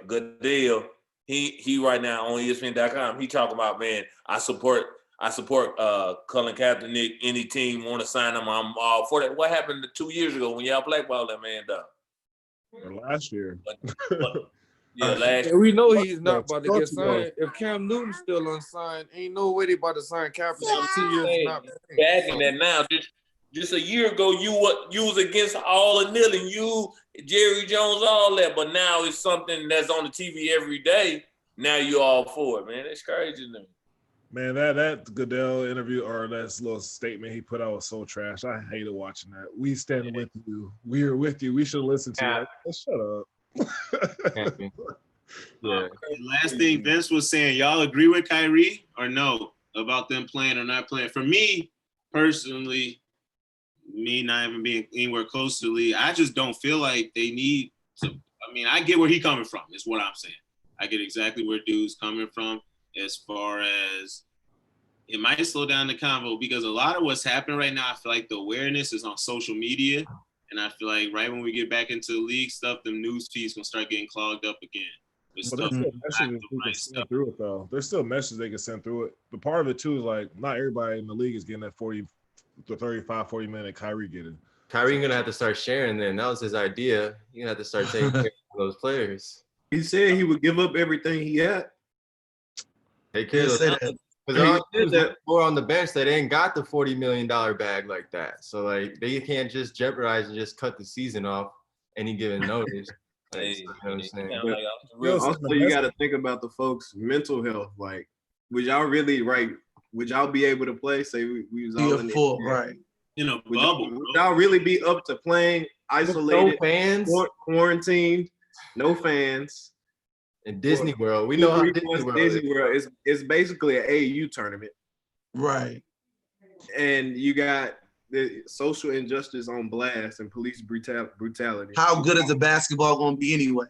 he right now on ESPN.com, he talking about, man, I support Colin Kaepernick. Any team want to sign him, I'm all for that. What happened 2 years ago when y'all blackballed that man down? Last year. Last year. We know he's not about to get signed. If Cam Newton's still unsigned, ain't no way they about to sign Kaepernick for 2 years. Back in that now, just a year ago, you was against all the kneeling, you, Jerry Jones, all that, but now it's something that's on the TV every day. Now you all for it, man. It's crazy to me. Man, that Goodell interview or that little statement he put out was so trash. I hated watching that. We stand with you. We are with you. We should listen to it. Shut up. Last thing Vince was saying, y'all agree with Kyrie or no about them playing or not playing? For me, personally, me not even being anywhere close to the league, I just don't feel like they need to. I mean, I get where he's coming from, is what I'm saying. I get exactly where dude's coming from. As far as it might slow down the convo, because a lot of what's happening right now, I feel like the awareness is on social media. And I feel like right when we get back into the league stuff, the news feeds can start getting clogged up again. But there's still messages they can send through it, though. There's still messages they can send through it. But part of it, too, is like not everybody in the league is getting that 40 minute Kyrie getting. Kyrie's going to have to start sharing then. That was his idea. You're going to have to start taking care of those players. He said he would give up everything he had. Take care of those. Because there are teams that are on the bench that ain't got the $40 million bag like that. So like they can't just jeopardize and just cut the season off any given notice. Like, you know what I'm saying? Also, you got to think about the folks' mental health. Like, would y'all really would y'all be able to play? Say we was all in full, right? In a bubble. Would y'all really be up to playing isolated, no fans, quarantined, no fans? In Disney World, we know how Disney World is basically an AAU tournament, right? And you got the social injustice on blast and police brutality. How good is the basketball going to be anyway?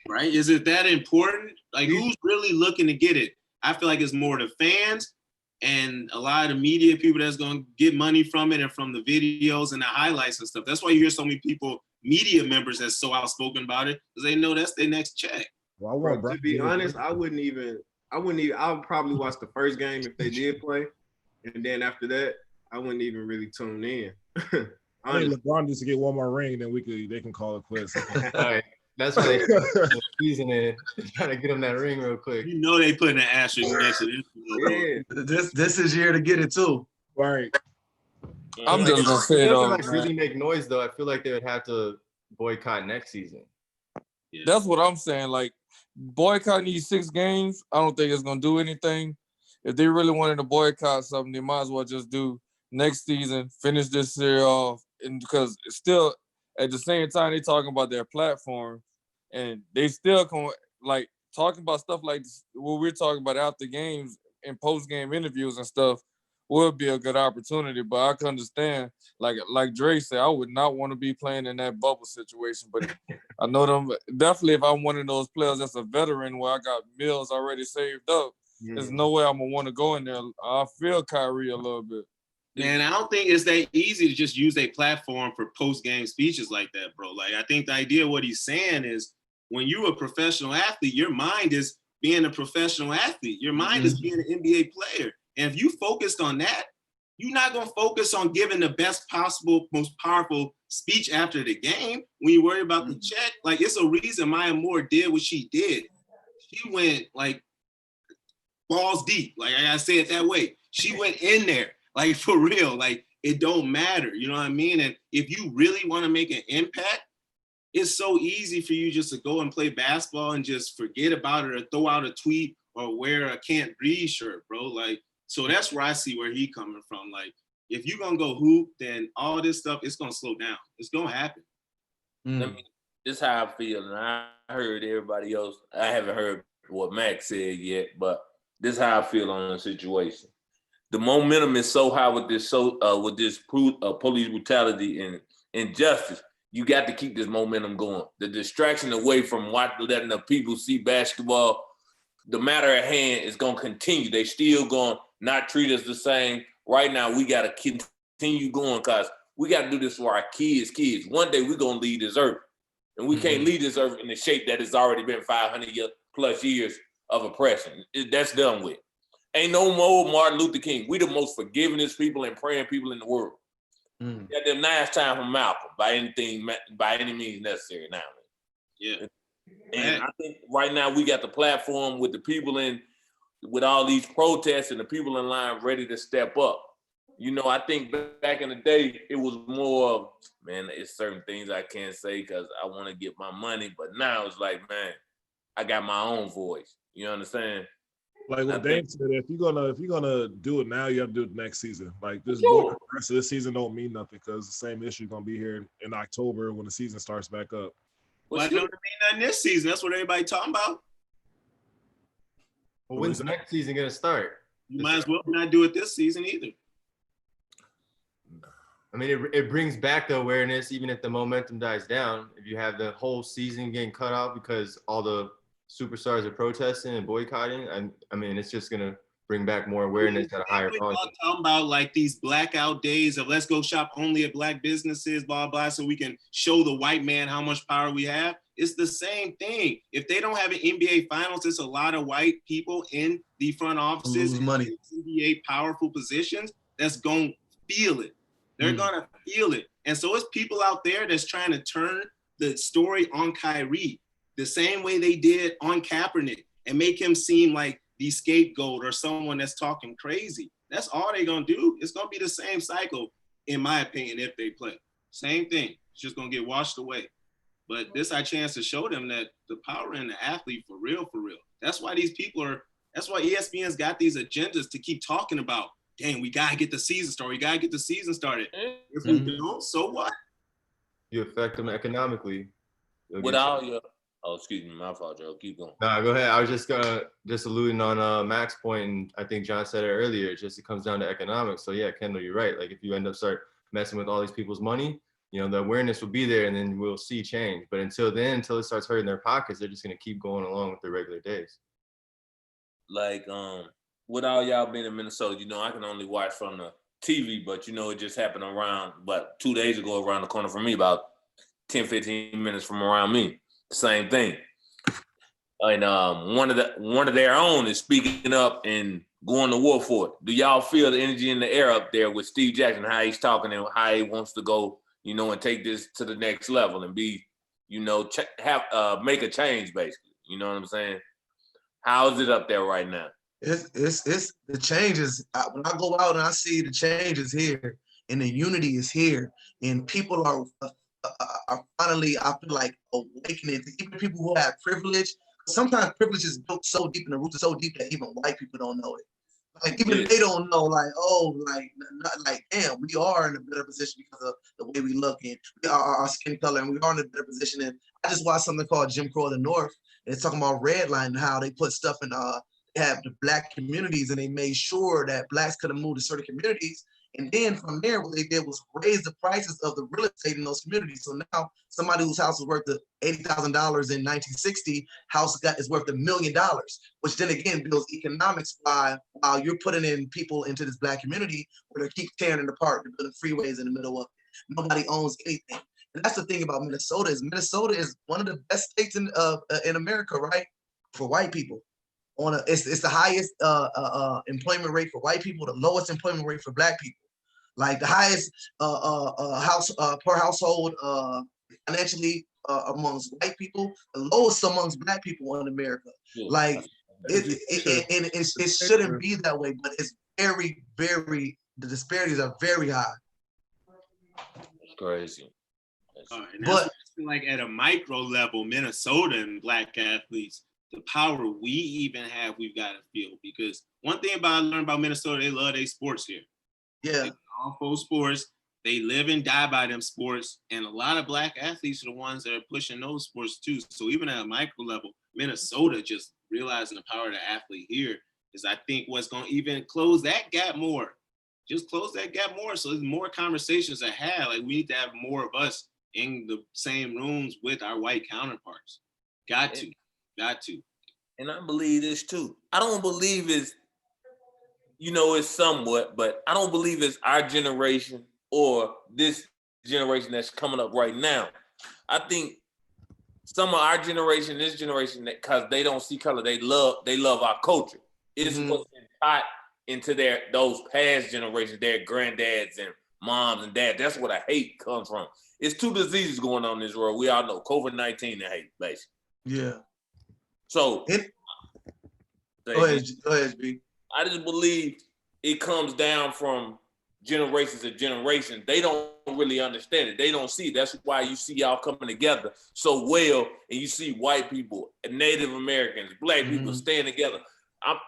Right? Is it that important? Like, who's really looking to get it? I feel like it's more the fans and a lot of the media people that's going to get money from it and from the videos and the highlights and stuff. That's why you hear so many people, media members, that's so outspoken about it, because they know that's their next check. Well, to be honest, I would probably watch the first game if they did play. And then after that, I wouldn't even really tune in. I think LeBron needs to get one more ring, then they can call it quits. All right. That's why they season in, trying to get him that ring real quick. You know they putting an asterisk next to this. This is year to get it too. Right. I'm just gonna say it all. Really make noise though. I feel like they would have to boycott next season. Yeah. That's what I'm saying. Like, boycott these 6 games, I don't think it's gonna do anything. If they really wanted to boycott something, they might as well just do next season, finish this year off, and because it's still at the same time they talking about their platform, and they still like talking about stuff like this, what we're talking about after games and post game interviews and stuff would be a good opportunity. But I can understand, like Dre said, I would not want to be playing in that bubble situation. But I know them definitely. If I'm one of those players that's a veteran where I got meals already saved up, there's no way I'm gonna want to go in there. I feel Kyrie a little bit. Man, I don't think it's that easy to just use a platform for post-game speeches like that, bro. Like, I think the idea of what he's saying is when you're a professional athlete, your mind is being a professional athlete. Your mind is being an NBA player. And if you focused on that, you're not going to focus on giving the best possible, most powerful speech after the game when you worry about the check. Like, it's a reason Maya Moore did what she did. She went, like, balls deep. Like, I gotta say it that way. She went in there. Like, for real, like, it don't matter, you know what I mean? And if you really want to make an impact, it's so easy for you just to go and play basketball and just forget about it or throw out a tweet or wear a can't breathe shirt, bro. Like, so that's where I see where he coming from. Like, if you're going to go hoop, then all this stuff, it's going to slow down. It's going to happen. This is how I feel. And I heard everybody else. I haven't heard what Max said yet, but this is how I feel on the situation. The momentum is so high with this police brutality and injustice. You got to keep this momentum going. The distraction away from letting the people see basketball, the matter at hand is going to continue. They still going to not treat us the same. Right now, we got to continue going because we got to do this for our kids. One day, we're going to leave this earth. And we can't leave this earth in the shape that has already been 500 plus years of oppression. That's done with. Ain't no more Martin Luther King. We the most forgivingest people and praying people in the world. Got them nice time from Malcolm by any means necessary now. Yeah. And I think right now we got the platform with the people with all these protests and the people in line ready to step up. You know, I think back in the day, it was more of, man, it's certain things I can't say because I want to get my money. But now it's like, man, I got my own voice. You understand? Like what Dame said, if you're gonna do it now, you have to do it next season. Like this book, the rest of this season don't mean nothing because the same issue is gonna be here in October when the season starts back up. Well, I don't mean nothing this season. That's what everybody talking about. Well, when's the next season gonna start? You might as well not do it this season either. I mean, it brings back the awareness, even if the momentum dies down. If you have the whole season getting cut off because all the superstars are protesting and boycotting, I mean, it's just gonna bring back more awareness at a higher volume. Talking about like these blackout days of let's go shop only at black businesses, blah blah, so we can show the white man how much power we have. It's the same thing. If they don't have an NBA Finals, it's a lot of white people in the front offices, money, NBA powerful positions that's gonna feel it. They're gonna feel it, and so it's people out there that's trying to turn the story on Kyrie the same way they did on Kaepernick and make him seem like the scapegoat or someone that's talking crazy. That's all they're gonna do. It's gonna be the same cycle, in my opinion, if they play. Same thing. It's just gonna get washed away. But this our chance to show them that the power in the athlete for real, for real. That's why these people are, that's why ESPN's got these agendas to keep talking about, dang, we gotta get the season started. We gotta get the season started. If we don't, so what? You affect them economically. With all your, oh, excuse me, my fault, Joe. Keep going. Nah, go ahead. I was just alluding on Mac's point, and I think John said it earlier. It comes down to economics. So yeah, Kendall, you're right. Like if you end up start messing with all these people's money, you know, the awareness will be there, and then we'll see change. But until then, until it starts hurting their pockets, they're just gonna keep going along with their regular days. Like, with all y'all being in Minnesota, you know, I can only watch from the TV, but you know, it just happened around, 2 days ago around the corner from me, about 10, 15 minutes from around me. Same thing. And one of their own is speaking up and going to war for it. Do y'all feel the energy in the air up there with Steve Jackson, how he's talking and how he wants to go, you know, and take this to the next level and be, you know, make a change basically. You know what I'm saying? How is it up there right now? It's the changes. When I go out and I see the changes here, and the unity is here, and people are finally, I feel like, awakening. Even people who have privilege. Sometimes privilege is built so deep and the roots are so deep that even white people don't know it. Like even they don't know. Like damn, we are in a better position because of the way we look and our skin color, and we are in a better position. And I just watched something called Jim Crow of the North, and it's talking about redlining and how they put stuff in have the black communities, and they made sure that blacks couldn't move to certain communities. And then from there, what they did was raise the prices of the real estate in those communities. So now somebody whose house was worth $80,000 in 1960, house is worth $1 million, which then again builds economics while you're putting in people into this black community where they keep tearing it apart. They're building freeways in the middle of it. Nobody owns anything. And that's the thing about Minnesota is one of the best states in America, right? For white people. It's the highest employment rate for white people, the lowest employment rate for black people. Like the highest per household financially amongst white people, the lowest amongst black people in America. Yeah. Like it shouldn't be that way, but it's very, very, the disparities are very high. It's crazy. And that's like at a micro level, Minnesota and black athletes, the power we even have, we've got to feel. Because one thing I learned about Minnesota, they love their sports here. Yeah. They all full sports. They live and die by them sports. And a lot of black athletes are the ones that are pushing those sports too. So even at a micro level, Minnesota just realizing the power of the athlete here is, I think, what's going to even close that gap more. Just close that gap more. So there's more conversations to have. Like we need to have more of us in the same rooms with our white counterparts. Got to. And I believe this too. I don't believe it's, you know, it's somewhat, but I don't believe it's our generation or this generation that's coming up right now. I think some of our generation, this generation, because they don't see color, they love our culture. It's what's been taught into those past generations, their granddads and moms and dads. That's what I hate comes from. It's two diseases going on in this world. We all know COVID-19 and hate, basically. Yeah. So go ahead, B. I just believe it comes down from generations to generations. They don't really understand it. They don't see it. That's why you see y'all coming together so well, and you see white people, Native Americans, black people staying together.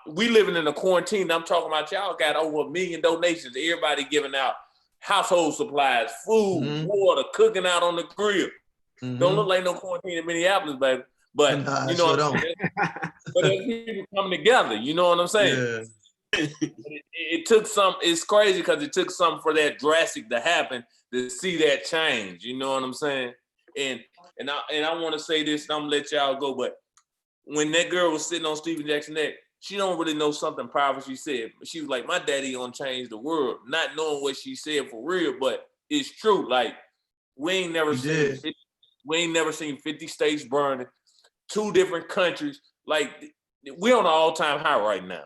We living in a quarantine. I'm talking about y'all got over 1 million donations. Everybody giving out household supplies, food, water, cooking out on the grill. Don't look like no quarantine in Minneapolis, baby. But you know what I'm saying? But there's people coming together, you know what I'm saying? Yeah. It took some, it's crazy because it took something for that drastic to happen to see that change, you know what I'm saying? And I want to say this, and I'm gonna let y'all go, but when that girl was sitting on Stephen Jackson's neck, she don't really know something powerful she said. She was like, my daddy gonna change the world, not knowing what she said for real, but it's true. Like, we ain't never seen 50 states burning, 2 different countries. Like, we're on an all-time high right now.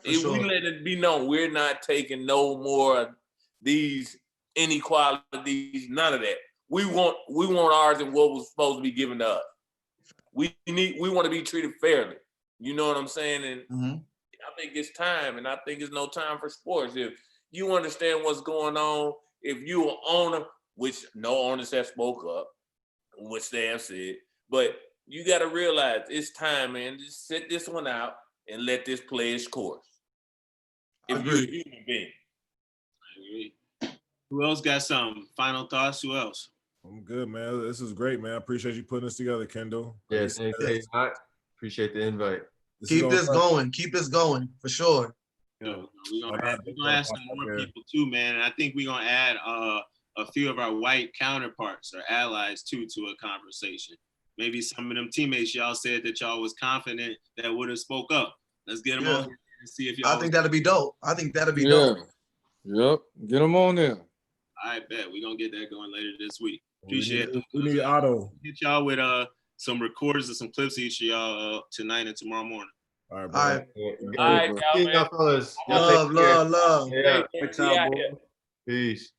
If we let it be known, we're not taking no more of these inequalities, none of that. We want ours and what was supposed to be given to us. We want to be treated fairly. You know what I'm saying? And I think it's time, and I think it's no time for sports. If you understand what's going on, if you an owner, which no owners have spoke up, which they have said, but you got to realize it's time, man. Just sit this one out and let this play its course. If you're a human being. I agree. Who else got some final thoughts? Who else? I'm good, man. This is great, man. I appreciate you putting this together, Kendall. Yeah, thanks. I appreciate the invite. Keep this going. Keep this going for sure. We're gonna add some more people too, man. And I think we're gonna add a few of our white counterparts or allies too to a conversation. Maybe some of them teammates y'all said that y'all was confident that would have spoke up. Let's get them on here and see if y'all. I think that'd be dope. I think that'd be dope. Yep, get them on there. I bet we're gonna get that going later this week. We Appreciate it. We need Otto. Hit y'all with some recordings and some clips each of y'all tonight and tomorrow morning. All right, bro. All right. All right, y'all, man. Love. Yeah. Peace.